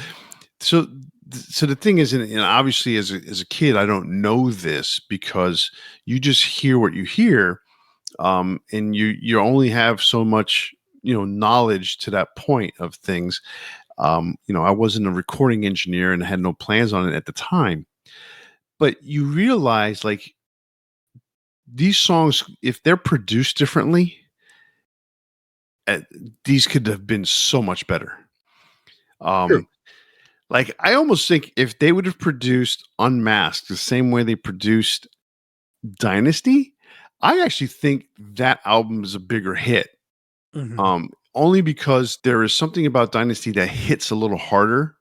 So, so the thing is, and obviously, as a kid, I don't know this because you just hear what you hear, and you only have so much knowledge to that point of things. I wasn't a recording engineer and had no plans on it at the time, but you realize like these songs, if they're produced differently, uh, these could have been so much better. True. Um, like I almost think if they would have produced Unmasked the same way they produced Dynasty, I actually think that album is a bigger hit. Hmm. Only because there is something about Dynasty that hits a little harder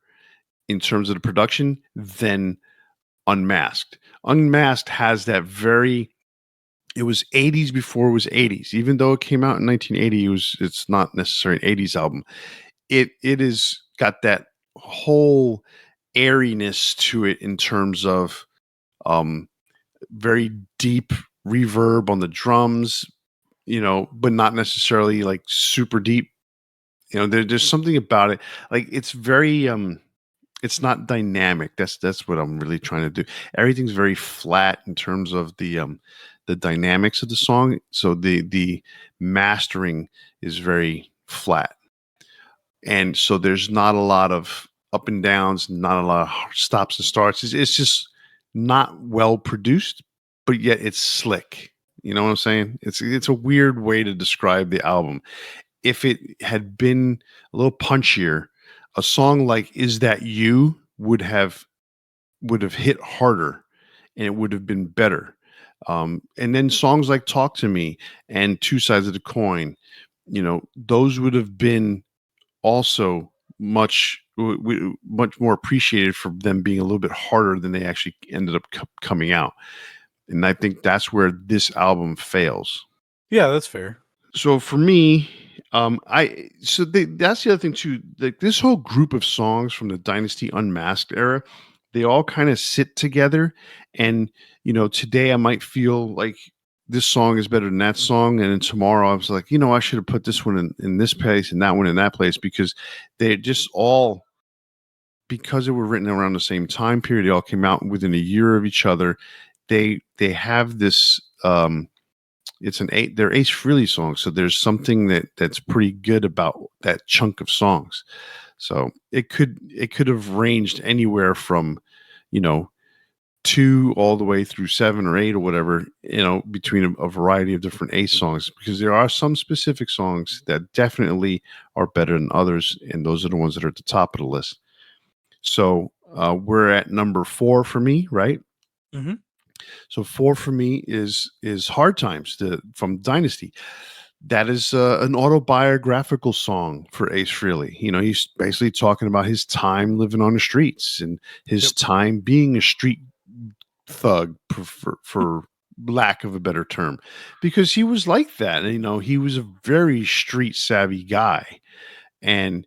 in terms of the production than Unmasked. Unmasked has that very it was 80s before it was 80s. Even though it came out in 1980, it's not necessarily an 80s album. It is got that whole airiness to it in terms of um very deep reverb on the drums, but not necessarily like super deep. There's something about it. Like it's not dynamic. That's what I'm really trying to do. Everything's very flat in terms of the dynamics of the song. So the mastering is very flat. And so there's not a lot of up and downs, not a lot of stops and starts. It's just not well produced, but yet it's slick. You know what I'm saying? It's a weird way to describe the album. If it had been a little punchier, a song like "Is That You" would have hit harder, and it would have been better. And then songs like "Talk to Me" and "Two Sides of the Coin," those would have been also much more appreciated for them being a little bit harder than they actually ended up coming out. And I think that's where this album fails. Yeah, that's fair. So for me, that's the other thing too. Like this whole group of songs from the Dynasty Unmasked era, they all kind of sit together. And today I might feel like this song is better than that song, and then tomorrow I was like, I should have put this one in this place and that one in that place because they just all because they were written around the same time period. They all came out within a year of each other. They have this. They're Ace Frehley songs, so there's something that's pretty good about that chunk of songs. So it could have ranged anywhere from, you know, two all the way through seven or eight or whatever, between a variety of different Ace songs, because there are some specific songs that definitely are better than others, and those are the ones that are at the top of the list. So we're at number four for me, right? Hmm. So four for me is Hard Times from Dynasty. That is an autobiographical song for Ace Frehley. He's basically talking about his time living on the streets and his Yep. time being a street thug for lack of a better term, because he was like that. And, he was a very street savvy guy, and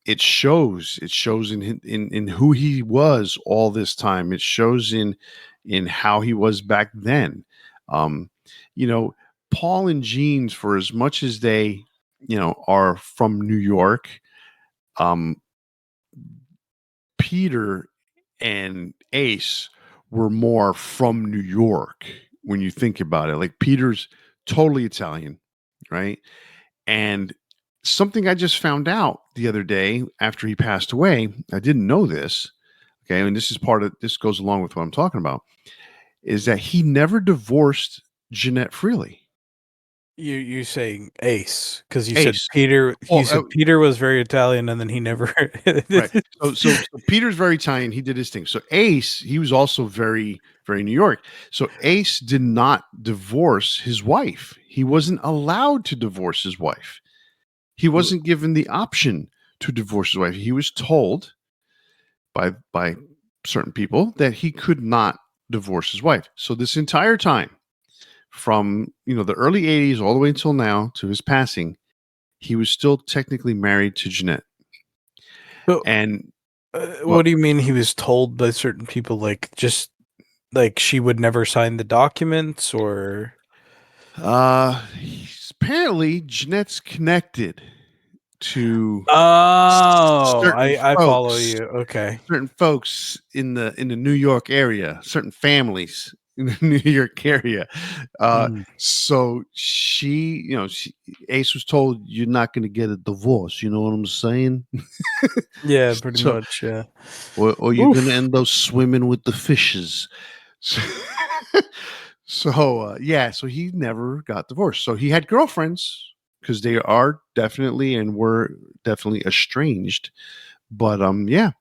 it shows in who he was all this time. It shows in how he was back then. Um, you know, Paul and Jeans, for as much as they, are from New York, um, Peter and Ace were more from New York when you think about it. Like, Peter's totally Italian, right? And something I just found out the other day after he passed away, I didn't know this. Okay. And this goes along with what I'm talking about, is that he never divorced Jeanette Frehley. You saying Ace because you said Ace. Peter. You Well, said Peter was very Italian, and then he never. right. So Peter's very Italian. He did his thing. So Ace, he was also very, very New York. So Ace did not divorce his wife. He wasn't allowed to divorce his wife. He wasn't given the option to divorce his wife. He was told by certain people that he could not divorce his wife. So this entire time, from the early 80s all the way until now to his passing, he was still technically married to Jeanette. So, And what do you mean he was told by certain people, like just like she would never sign the documents, or apparently Jeanette's connected to oh, certain I follow folks, you. Okay. in the New York area, certain families in the New York area. Mm. So Ace was told, you're not going to get a divorce. You know what I'm saying? Yeah, pretty So, much. Yeah. or you're going to Oof. end up swimming with the fishes. So, so he never got divorced. So he had girlfriends, because they are definitely and were definitely estranged. But yeah.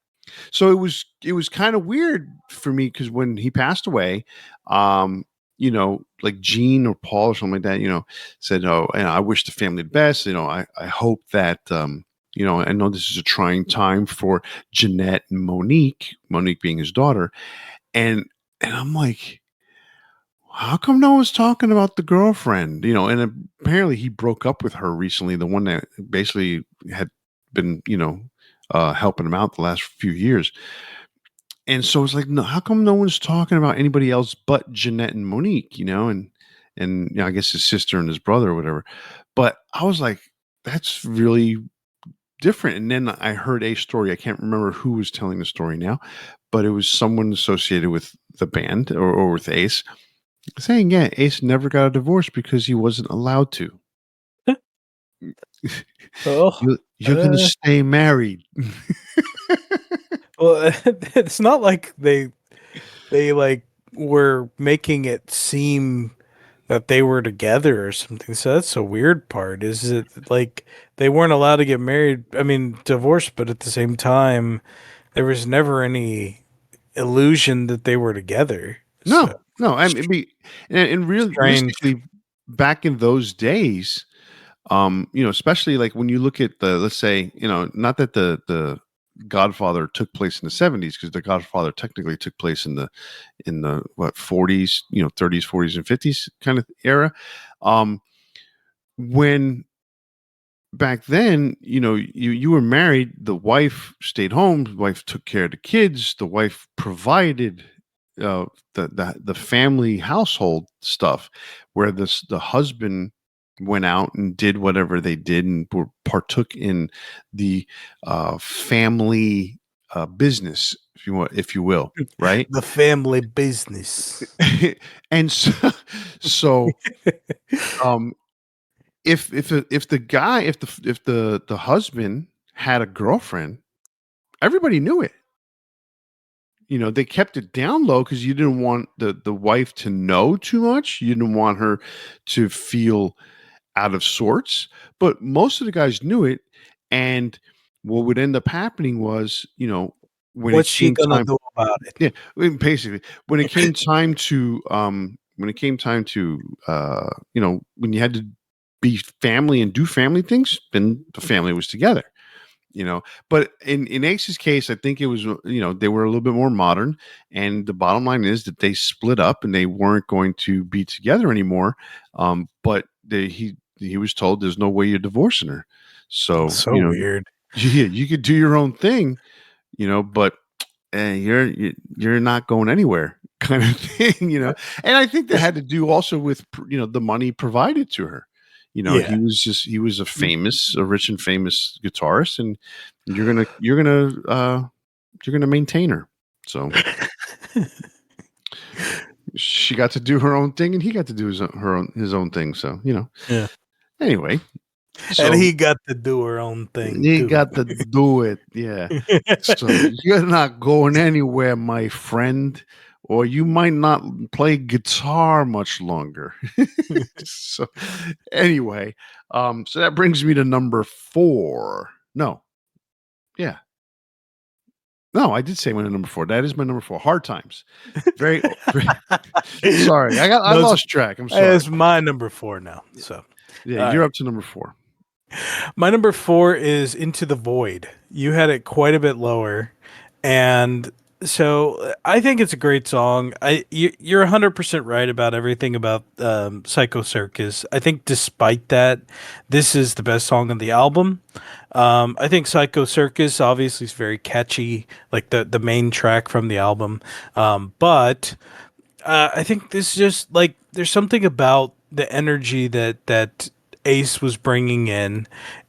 So it was kind of weird for me, because when he passed away, like Gene or Paul or something like that, said, "Oh, and I wish the family the best. I hope that I know this is a trying time for Jeanette and Monique being his daughter." And I'm like, how come no one's talking about the girlfriend? And apparently he broke up with her recently, the one that basically had been, helping him out the last few years. And so it's like, no, how come no one's talking about anybody else but Jeanette and Monique, and I guess his sister and his brother or whatever. But I was like, that's really different. And then I heard a story. I can't remember who was telling the story now, but it was someone associated with the band, or with Ace, saying, yeah, Ace never got a divorce because he wasn't allowed to. Oh, You're going to stay married. well, it's not like they like were making it seem that they were together or something. So that's the weird part. Is it like they weren't allowed to get married? I mean, divorced, but at the same time, there was never any illusion that they were together. So No. I mean, and strange. realistically, back in those days, especially like when you look at let's say, not that the Godfather took place in the 70s, because the Godfather technically took place in the what 40s, 30s, 40s, and 50s kind of era. When back then, you were married, the wife stayed home, the wife took care of the kids, the wife provided uh the family household stuff, where the husband went out and did whatever they did, and partook in the family business, if you will, right? The family business. And so um if the husband had a girlfriend, everybody knew it. They kept it down low, because you didn't want the wife to know too much. You didn't want her to feel out of sorts. But most of the guys knew it. And what would end up happening was, when it What's she came gonna time, do about it? yeah, basically, when you had to be family and do family things, then the family was together. But in Ace's case, I think it was, they were a little bit more modern, and the bottom line is that they split up and they weren't going to be together anymore. But he was told there's no way you're divorcing her, so So weird. yeah, you could do your own thing, but you're not going anywhere, kind of thing. And I think that had to do also with the money provided to her. Yeah. He was a rich and famous guitarist, and you're gonna maintain her. So she got to do her own thing, and he got to do his own thing. So Yeah. Anyway, And so he got to do her own thing he too. got to do it. Yeah. So you're not going anywhere, my friend, or you might not play guitar much longer. So anyway, so that brings me to number 4. No. Yeah. No, I did say my number 4. That is my number 4. Hard Times. Very, sorry. I lost track. I'm sorry. It's my number 4 now. So Yeah, you're up to number 4. my number 4 is Into the Void. You had it quite a bit lower, and so I think it's a great song. You're 100% right about everything about Psycho Circus. I think despite that, this is the best song on the album. I think Psycho Circus obviously is very catchy, like the main track from the album. But I think this just like there's something about the energy that Ace was bringing in,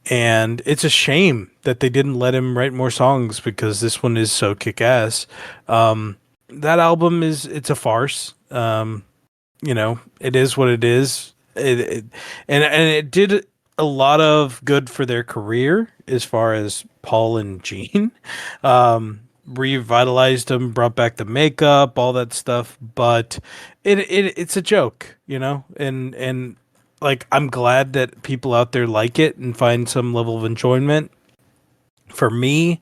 and it's a shame that they didn't let him write more songs because this one is so kick-ass. That album it's a farce. It is what it is. And it did a lot of good for their career as far as Paul and Gene. Revitalized them, brought back the makeup, all that stuff, but it's a joke, and like I'm glad that people out there like it and find some level of enjoyment. For me,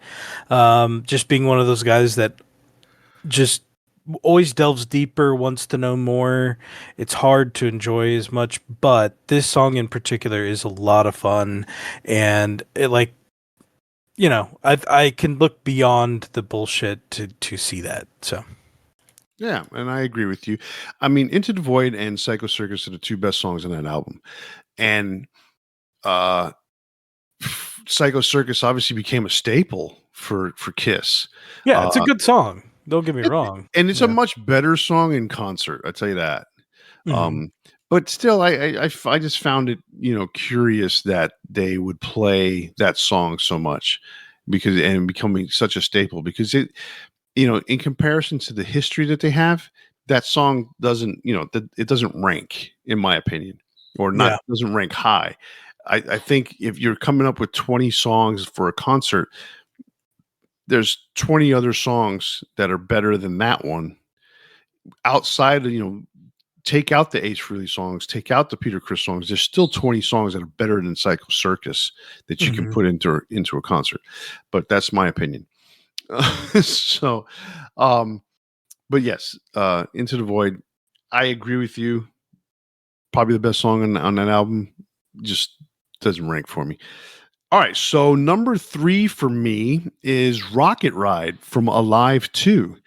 just being one of those guys that just always delves deeper, wants to know more. It's hard to enjoy as much, but this song in particular is a lot of fun, and it I can look beyond the bullshit to see that. So Yeah, and I agree with you. I mean, Into the Void and Psycho Circus are the 2 best songs on that album. And uh Psycho Circus obviously became a staple for Kiss. yeah, it's a Uh good song. Don't get me wrong. and it's a Yeah. much better song in concert, I'll tell you that. Mhm. Um but still, I just found it, curious that they would play that song so much because and becoming such a staple because in comparison to the history that they have, that song doesn't, it doesn't rank, in my opinion, or not Yeah. doesn't rank high. I think if you're coming up with 20 songs for a concert, there's 20 other songs that are better than that one outside of, take out the Ace Frehley songs, take out the Peter Criss songs. There's still 20 songs that are better than Psycho Circus that you can Mhm. put into a concert. But that's my opinion. So, but yes, Into the Void, I agree with you. Probably the best song on that album. Just doesn't rank for me. All right, so number 3 for me is Rocket Ride from Alive 2.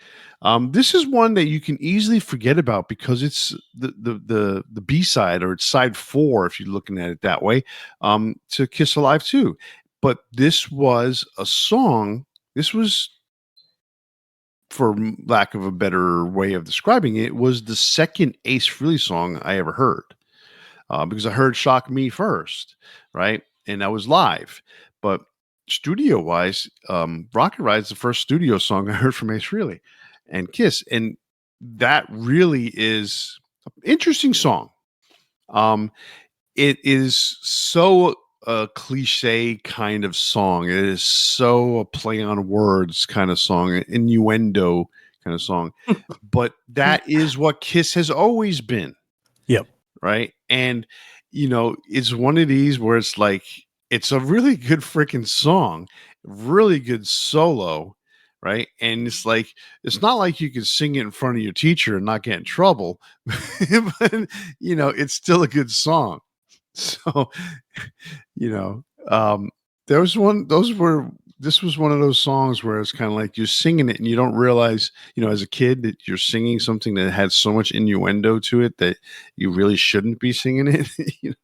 This is one that you can easily forget about because it's the B side, or it's side 4 if you're looking at it that way, to Kiss Alive 2. But this was a song. This was, for lack of a better way of describing it, was the second Ace Frehley song I ever heard, because I heard "Shock Me" first, right, and that was live. But studio wise, "Rocket Ride" is the first studio song I heard from Ace Frehley and Kiss, and that really is an interesting song. Um, it is so a cliche kind of song. It is so a play on words kind of song, an innuendo kind of song. But that is what Kiss has always been, Yep. right? And it's one of these where it's like it's a really good freaking song, really good solo, right? And it's like it's not like you can sing it in front of your teacher and not get in trouble, but it's still a good song. So, you know, um, those were this was one of those songs where it's kind of like you're singing it and you don't realize, as a kid that you're singing something that had so much innuendo to it that you really shouldn't be singing it.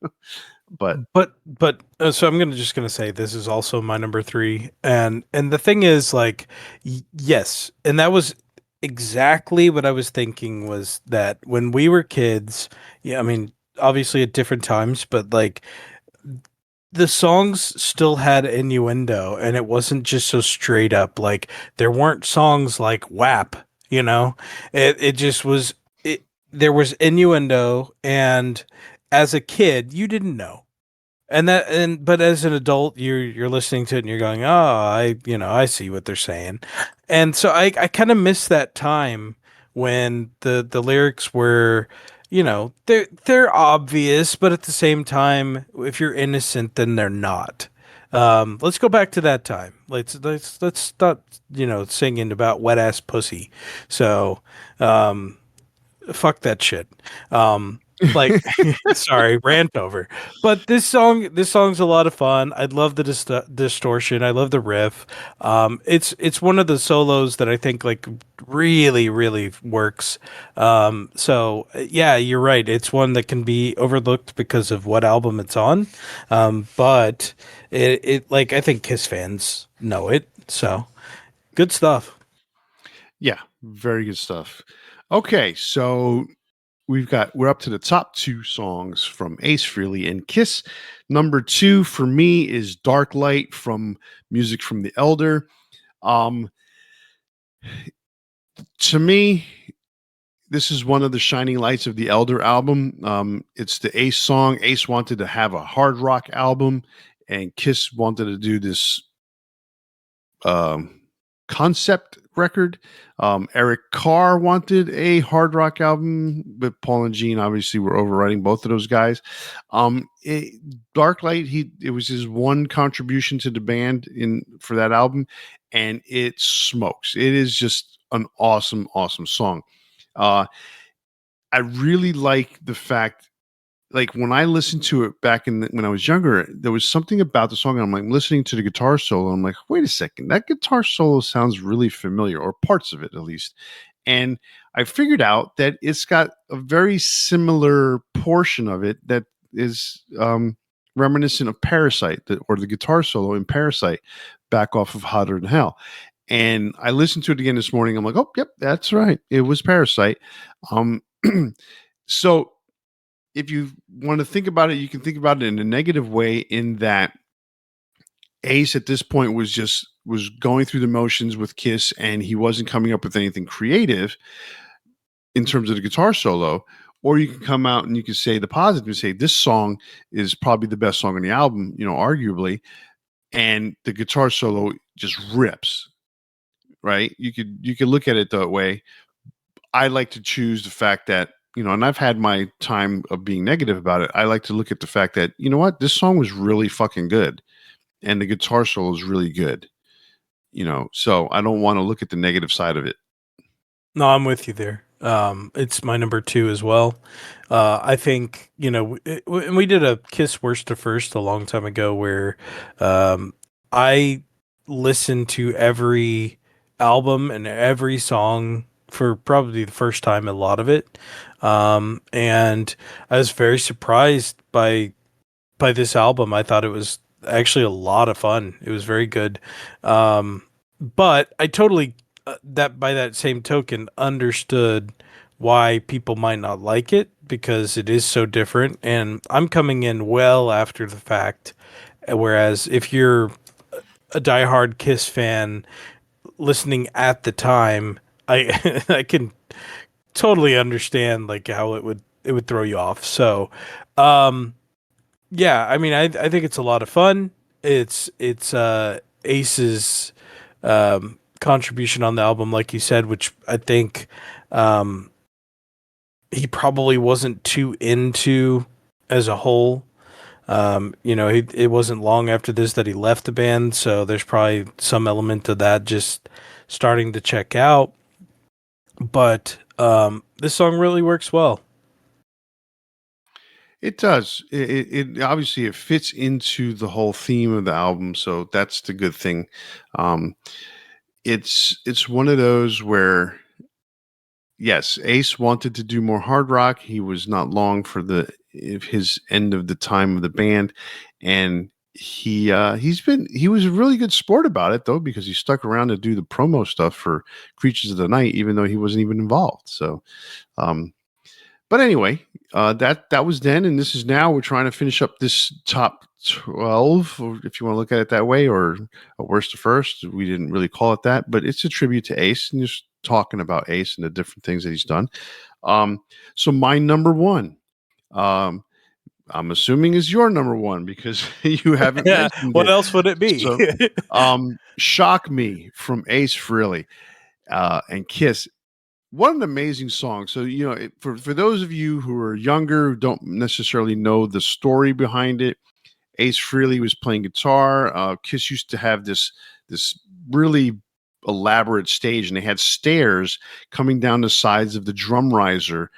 But But so I'm gonna say this is also my number three, and the thing is like, yes, and that was exactly what I was thinking was that when we were kids, yeah, I mean, obviously at different times, but like the songs still had innuendo, and it wasn't just so straight up. Like there weren't songs like WAP, you know, it just was it. There was innuendo, and as a kid, you didn't know but as an adult you're listening to it and you're going, oh, I see what they're saying. And so I kind of miss that time when the lyrics were, they're obvious, but at the same time, if you're innocent, then they're not. Let's go back to that time. Let's stop, singing about wet ass pussy. So um fuck that shit. Like, sorry, rant over. But this song's a lot of fun. I love the distortion. I love the riff. It's one of the solos that I think like really really works. So yeah, you're right. It's one that can be overlooked because of what album it's on. But it like I think Kiss fans know it. So good stuff. yeah, very good stuff. Okay, so we're up to the top two songs from Ace Frehley and Kiss. Number two for me is Dark Light from Music from the Elder. Um, to me, this is one of the shining lights of the Elder album. It's the Ace song. Ace wanted to have a hard rock album, and Kiss wanted to do this um, concept record. Eric Carr wanted a hard rock album, but Paul and Gene obviously were overriding both of those guys. Dark Light, it was his one contribution to the band for that album, and it smokes. It is just an awesome, awesome song. Uh, I really like the fact, like when I listened to it back when I was younger, there was something about the song. And I'm like listening to the guitar solo. I'm like, wait a second, that guitar solo sounds really familiar, or parts of it at least. And I figured out that it's got a very similar portion of it that is reminiscent of Parasite, or the guitar solo in Parasite, back off of Hotter Than Hell. And I listened to it again this morning. I'm like, oh, yep, that's right. It was Parasite. Um, so if you want to think about it, you can think about it in a negative way, in that Ace at this point was going through the motions with Kiss, and he wasn't coming up with anything creative in terms of the guitar solo. Or you can come out and you can say the positive and say this song is probably the best song on the album, arguably, and the guitar solo just rips. Right? You could look at it that way. I like to choose the fact that, and I've had my time of being negative about it. I like to look at the fact that, you know what, this song was really fucking good, and the guitar solo is really good. So I don't want to look at the negative side of it. No, I'm with you there. It's my number two as well. I think and we did a Kiss worst to first a long time ago where I listened to every album and every song for probably the first time, a lot of it, and I was very surprised by this album. I thought it was actually a lot of fun. It was very good. But I totally that by that same token understood why people might not like it because it is so different, and I'm coming in well after the fact, whereas if you're a diehard Kiss fan listening at the time, I I can totally understand like how it would throw you off. So um yeah, I mean, I think it's a lot of fun. It's Ace's contribution on the album, like you said, which I think um, he probably wasn't too into as a whole. It wasn't long after this that he left the band, so there's probably some element of that just starting to check out. But this song really works well. It does. It obviously it fits into the whole theme of the album, so that's the good thing. Um, it's one of those where yes, Ace wanted to do more hard rock. He was not long for the if his end of the time of the band, and he was a really good sport about it though because he stuck around to do the promo stuff for Creatures of the Night, even though he wasn't even involved. So, um, but anyway, that was then, and this is now. We're trying to finish up this top 12, or if you want to look at it that way, or a worst to first. We didn't really call it that, but it's a tribute to Ace, and just talking about Ace and the different things that he's done. Um, so my number one, um, I'm assuming is your number one because you haven't Yeah. mentioned What it. else would it be? So, "Shock Me" from Ace Frehley and Kiss. What an amazing song. So, for those of you who are younger, who don't necessarily know the story behind it, Ace Frehley was playing guitar. Kiss used to have this really elaborate stage, and they had stairs coming down the sides of the drum riser.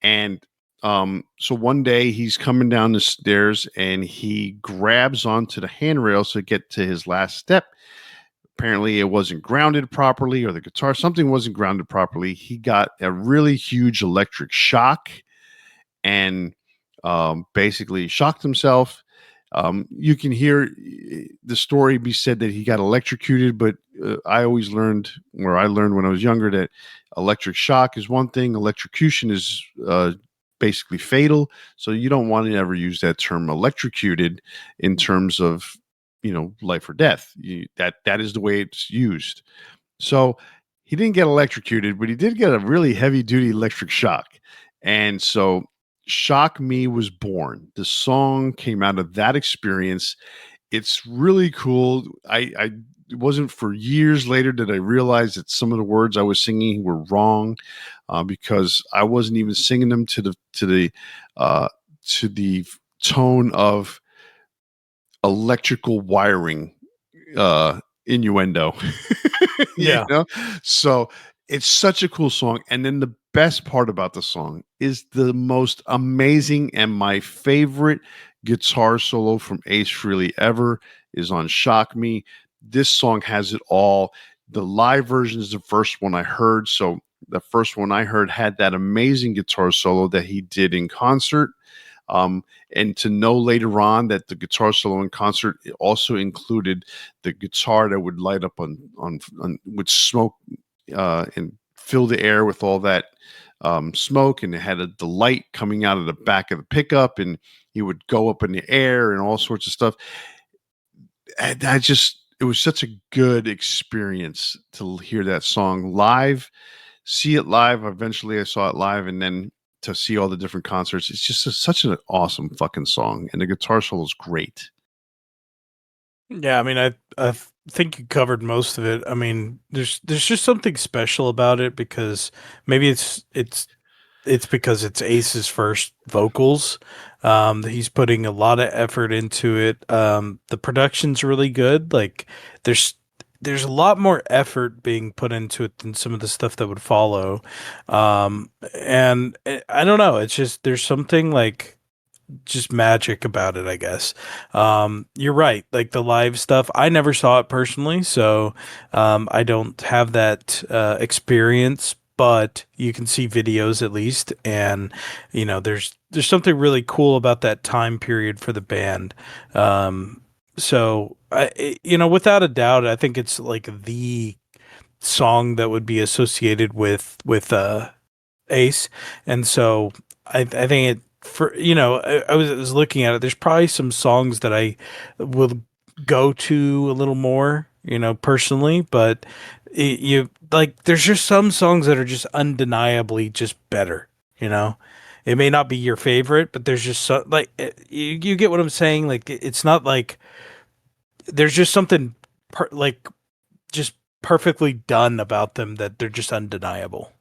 And so one day he's coming down the stairs and he grabs onto the handrail to get to his last step. Apparently, it wasn't grounded properly, or the guitar, something wasn't grounded properly. He got a really huge electric shock and basically shocked himself. You can hear the story be said that he got electrocuted, but I always learned, or I learned when I was younger, that electric shock is one thing, electrocution is basically fatal. So you don't want to ever use that term electrocuted in terms of life or death. That is the way it's used. So he didn't get electrocuted, but he did get a really heavy duty electric shock. And so Shock Me was born. The song came out of that experience. It's really cool. I it wasn't for years later that I realized that some of the words I was singing were wrong because I wasn't even singing them uh, to the tone of electrical wiring innuendo. you Yeah. know so it's such a cool song, and then the best part about the song is the most amazing and my favorite guitar solo from Ace Frehley ever is on Shock Me. This song has it all. The live version is the first one I heard, so the first one I heard had that amazing guitar solo that he did in concert. And to know later on that the guitar solo in concert also included the guitar that would light up on with smoke and fill the air with all that smoke, and it had the light coming out of the back of the pickup, and he would go up in the air and all sorts of stuff. And it was such a good experience to hear that song live, see it live. Eventually, I saw it live, and then to see all the different concerts. It's just such an awesome fucking song, and the guitar solo is great. Yeah, I mean, I think you covered most of it. I mean, there's just something special about it because maybe it's because it's Ace's first vocals. That he's putting a lot of effort into it. The production's really good. Like there's there's a lot more effort being put into it than some of the stuff that would follow. I don't know. It's just there's something like just magic about it, I guess. You're right. Like the live stuff, I never saw it personally, so I don't have that experience. But you can see videos at least, and there's something really cool about that time period for the band. Without a doubt, I think it's like the song that would be associated with Ace, and so I think it for I was looking at it. There's probably some songs that I will go to a little more, personally, but you like there's just some songs that are just undeniably just better. You know, it may not be your favorite, but there's just so like you get what I'm saying. Like it's not like there's just something like just perfectly done about them that they're just undeniable.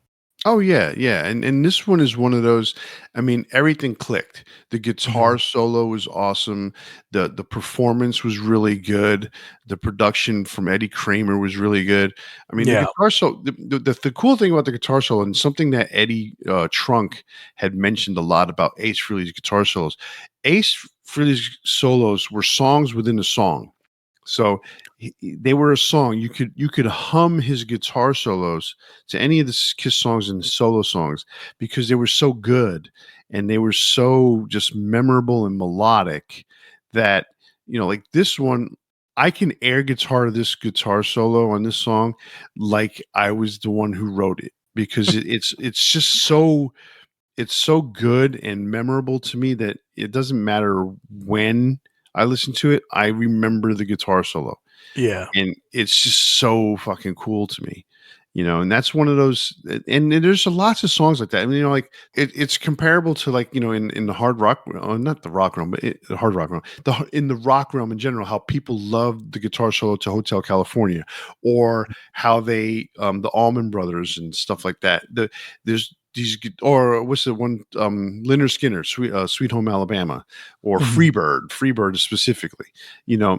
Oh yeah, yeah, and this one is one of those. I mean, everything clicked. The Mhm. guitar solo was awesome. The performance was really good. The production from Eddie Kramer was really good. I mean, the Yeah. guitar solo. The cool thing about the guitar solo, and something that Eddie Trunk had mentioned a lot about Ace Frehley's guitar solos. Ace Frehley's solos were songs within a song. So they were a song. You could hum his guitar solos to any of the Kiss songs and solo songs because they were so good and they were so just memorable and melodic that like this one. I can air guitar this guitar solo on this song like I was the one who wrote it because it's just so good and memorable to me that it doesn't matter when I listen to it, I remember the guitar solo. Yeah. And it's just so fucking cool to me. And that's one of those and there's lots of songs like that. I mean, like it's comparable to like, in the hard rock, not the rock realm, but the hard rock realm, in the rock realm in general, how people love the guitar solo to Hotel California, or how they the Allman Brothers and stuff like that. There's these, or what's the one, Leonard Skinner, Sweet Home Alabama, or Mhm. Freebird specifically. You know,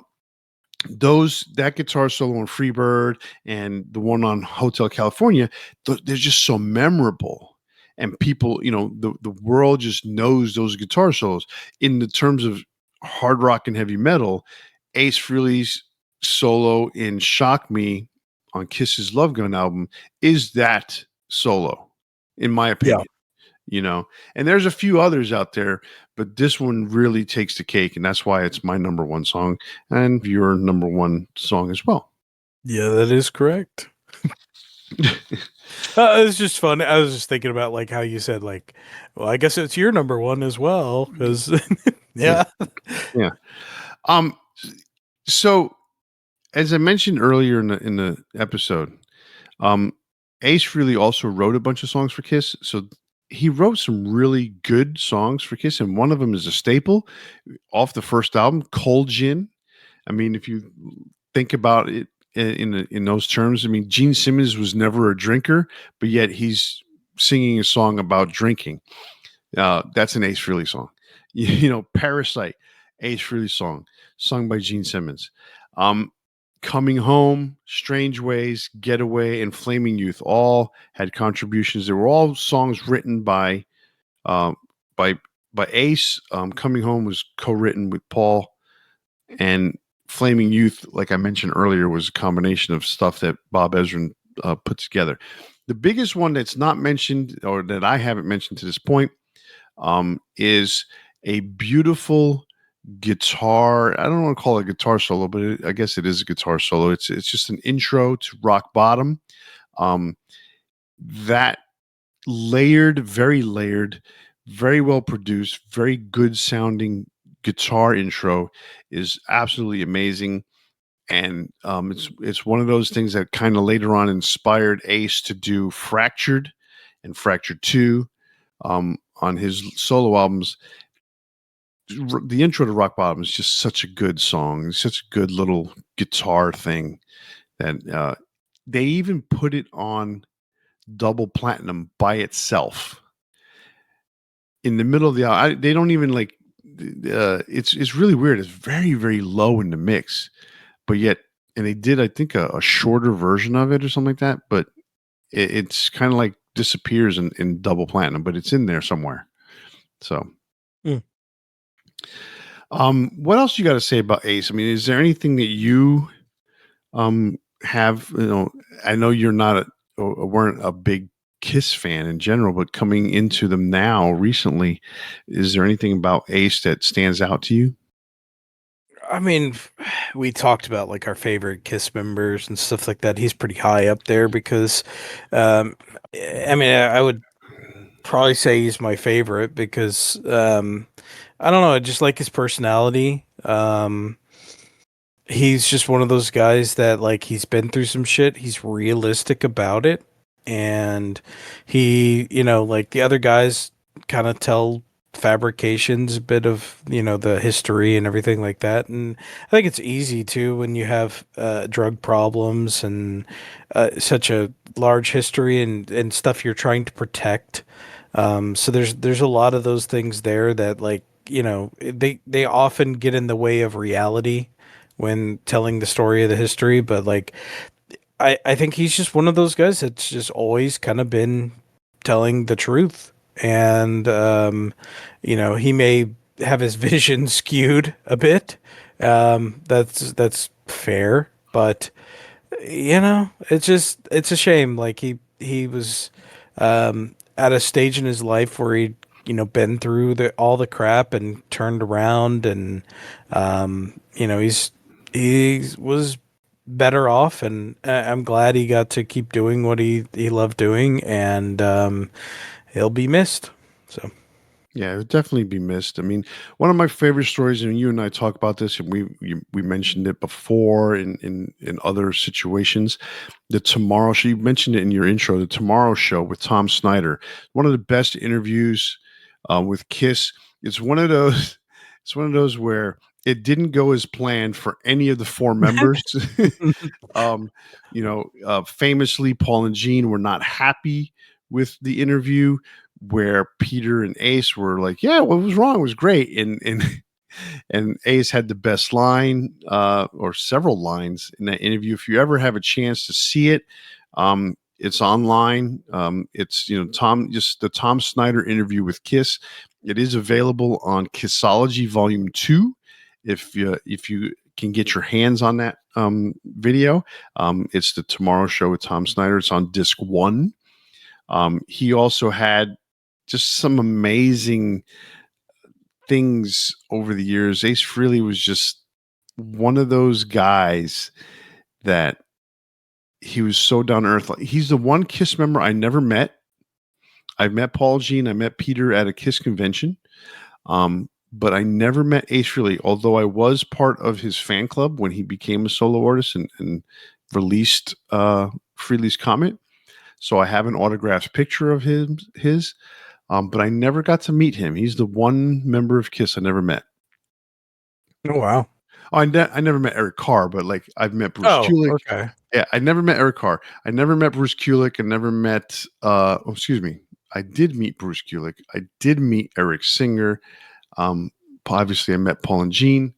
that guitar solo on Freebird and the one on Hotel California, they're just so memorable. And people, the world just knows those guitar solos. In the terms of hard rock and heavy metal, Ace Frehley's solo in Shock Me on Kiss's Love Gun album is that solo, in my Yeah. opinion. And there's a few others out there, but this one really takes the cake, and that's why it's my number one song and your number one song as well. Yeah, that is correct. It's just fun. I was just thinking about like how you said like, well, I guess it's your number one as well because Yeah, yeah. yeah. Um so as I mentioned earlier in the episode, um Ace Frehley also wrote a bunch of songs for Kiss. So he wrote some really good songs for Kiss, and one of them is a staple off the first album, Cold Gin. I mean, if you think about it in those terms, I mean, Gene Simmons was never a drinker, but yet he's singing a song about drinking. That's an Ace Frehley song. Parasite, Ace Frehley song, sung by Gene Simmons. Um, Coming Home, Strange Ways, Getaway, and Flaming Youth all had contributions. They were all songs written um, by by Ace. Coming Home was co-written with Paul, and Flaming Youth, like I mentioned earlier, was a combination of stuff that Bob Ezrin put together. The biggest one that's not mentioned, or that I haven't mentioned to this point, is a beautiful guitar. I don't want to call it a guitar solo, but I guess it is a guitar solo. It's just an intro to Rock Bottom. Um, that very layered, very well produced, very good sounding guitar intro is absolutely amazing. And it's one of those things that kind of later on inspired Ace to do Fractured and Fractured 2 on his solo albums. The intro to Rock Bottom is just such a good song. It's such a good little guitar thing that they even put it on double platinum by itself in the middle of the album. They don't even like. It's really weird. It's very very low in the mix, but yet, and they did, I think, a shorter version of it or something like that. But it's kind of like disappears in double platinum, but it's in there somewhere. So, Mm. what else you got to say about Ace? I mean, is there anything that you have? I know you're not or weren't a big Kiss fan in general, but coming into them now recently, is there anything about Ace that stands out to you? I mean, we talked about like our favorite Kiss members and stuff like that. He's pretty high up there because, um, I mean, I would probably say he's my favorite because, I don't know, I just like his personality. He's just one of those guys that like he's been through some shit. He's realistic about it, and he, like the other guys, kind of tell fabrications, a bit of, the history and everything like that. And I think it's easy too when you have drug problems and such a large history and stuff you're trying to protect. So there's a lot of those things there that, like, they often get in the way of reality when telling the story of the history, but like I think he's just one of those guys that's just always kind of been telling the truth. And, he may have his vision skewed a bit. That's fair, but it's a shame. Like he was, at a stage in his life where he'd, been through all the crap and turned around and, he was better off, and I'm glad he got to keep doing what he loved doing, and he'll be missed. So Yeah, it would definitely be missed. I mean, one of my favorite stories, and you and I talk about this, and we mentioned it before in other situations. The Tomorrow Show. You mentioned it in your intro. The Tomorrow Show with Tom Snyder. One of the best interviews with Kiss. It's one of those. It's one of those where it didn't go as planned for any of the four members. um, famously, Paul and Gene were not happy with the interview, where Peter and Ace were like, "Yeah, what was wrong? It was great." And Ace had the best line, or several lines in that interview. If you ever have a chance to see it, it's online. It's just the Tom Snyder interview with Kiss. It is available on Kissology Volume 2. If you can get your hands on that video, it's the Tomorrow Show with Tom Snyder. It's on disc 1. He also had just some amazing things over the years. Ace Frehley was just one of those guys that he was so down to earth. He's the one Kiss member I never met. I've met Paul Gene. I met Peter at a Kiss convention. But I never met Ace Frehley, although I was part of his fan club when he became a solo artist and released Frehley's Comet. So I have an autographed picture of his. But I never got to meet him. He's the one member of Kiss I never met. oh wow. Oh, I never met Eric Carr, but like I've met Bruce Oh, Kulick. okay. Yeah, I never met Eric Carr. I never met Bruce Kulick. I never met. Excuse me. I did meet Bruce Kulick. I did meet Eric Singer. Obviously, I met Paul and Gene.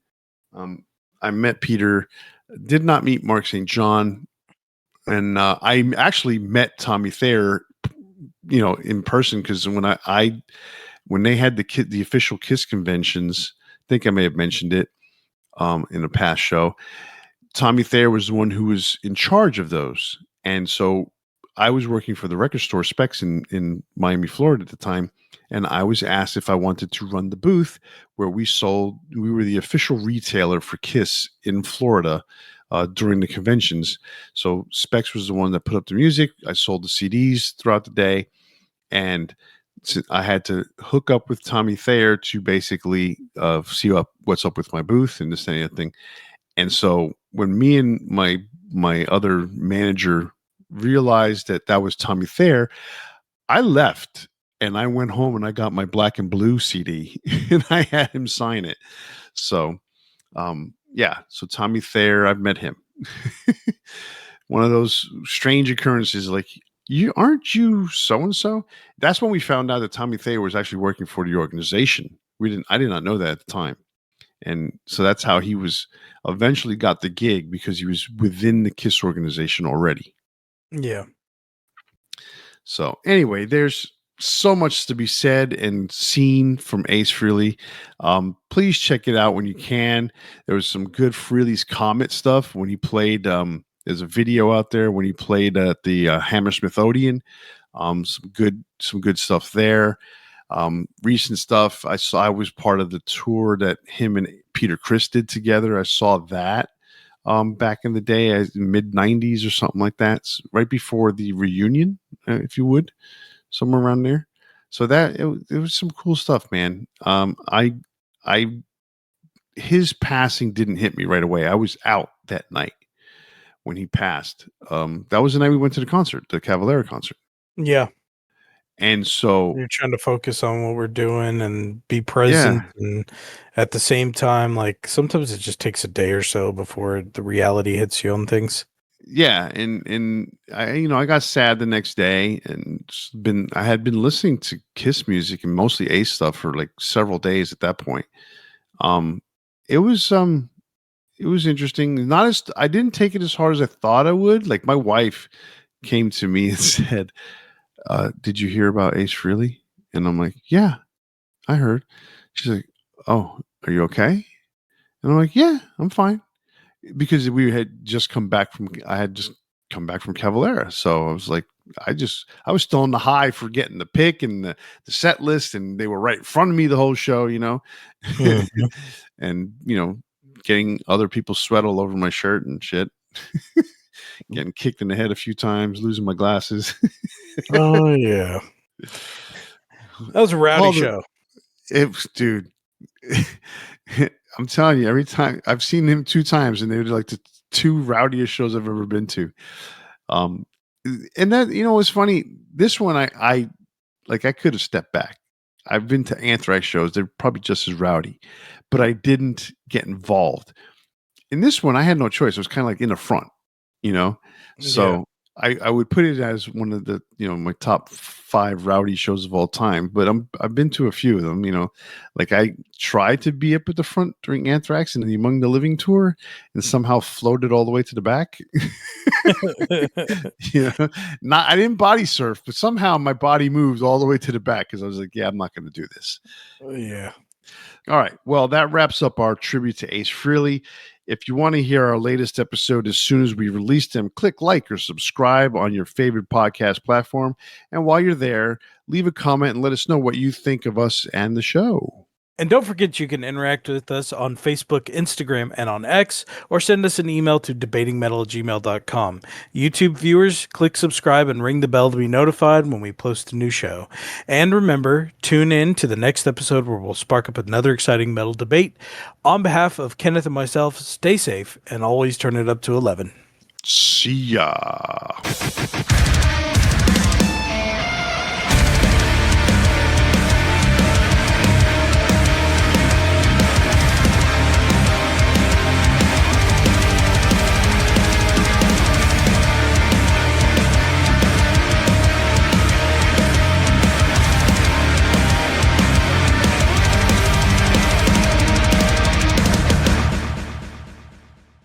I met Peter. Did not meet Mark St. John, and I actually met Tommy Thayer, in person, because when they had the official Kiss conventions, I think I may have mentioned it in a past show. Tommy Thayer was the one who was in charge of those, and so I was working for the record store Specs in Miami, Florida at the time, and I was asked if I wanted to run the booth where we were the official retailer for Kiss in Florida during the conventions. So Specs was the one that put up the music. I sold the CDs throughout the day, and I had to hook up with Tommy Thayer to basically see what's up with my booth and this and that thing. And so when me and my other manager realized that was Tommy Thayer, I left and I went home and I got my Black and Blue CD and I had him sign it. So, so Tommy Thayer, I've met him. One of those strange occurrences, like, aren't you so and so? That's when we found out that Tommy Thayer was actually working for the organization. I did not know that at the time. And so that's how he was eventually got the gig, because he was within the Kiss organization already. Yeah. So anyway, there's so much to be said and seen from Ace Frehley. Please check it out when you can. There was some good Frehley's Comet stuff when he played. There's a video out there when he played at the Hammersmith Odeon. Some good stuff there. Recent stuff. I was part of the tour that him and Peter Criss did together. I saw that back in the day, mid 90s or something like that, right before the reunion, if you would, somewhere around there. So it was some cool stuff, man. His passing didn't hit me right away. I was out that night when he passed. That was the night we went to the concert, the Cavalera concert. Yeah. And so, You're trying to focus on what we're doing and be present, yeah, and at the same time, like sometimes it just takes a day or so before the reality hits you on things. yeah, and I, I got sad the next day, and I had been listening to Kiss music and mostly Ace stuff for like several days at that point. Um, it was it was interesting. Not as I didn't take it as hard as I thought I would. Like my wife came to me and said, "Did you hear about Ace Frehley?" And I'm like, "Yeah, I heard." She's like, "Oh, are you okay?" And I'm like, "Yeah, I'm fine." Because we had just come back from I had just come back from Cavalera. So I was like, I was still on the high for getting the pick and the set list, and they were right in front of me the whole show, Mhm. and getting other people's sweat all over my shirt and shit. Getting kicked in the head a few times, losing my glasses. Oh yeah, that was a rowdy All the show. dude. I'm telling you, every time I've seen him 2 times, and they're like the two rowdiest shows I've ever been to. Um, and that was funny. This one, I like. I could have stepped back. I've been to Anthrax shows; they're probably just as rowdy, but I didn't get involved. In this one, I had no choice. I was kind of like in the front, you know. Yeah. So I would put it as one of the my top 5 rowdy shows of all time. But I've been to a few of them. Like I tried to be up at the front during Anthrax and the Among the Living tour, and somehow floated all the way to the back. Not I didn't body surf, but somehow my body moved all the way to the back because I was like, yeah, I'm not going to do this. Yeah. All right. Well, that wraps up our tribute to Ace Frehley. If you want to hear our latest episode as soon as we release them, click like or subscribe on your favorite podcast platform. And while you're there, leave a comment and let us know what you think of us and the show. And don't forget you can interact with us on Facebook, Instagram, and on X, or send us an email to debatingmetal@gmail.com. YouTube viewers, click subscribe and ring the bell to be notified when we post a new show. And remember, tune in to the next episode where we'll spark up another exciting metal debate. On behalf of Kenneth and myself, stay safe and always turn it up to 11. See ya.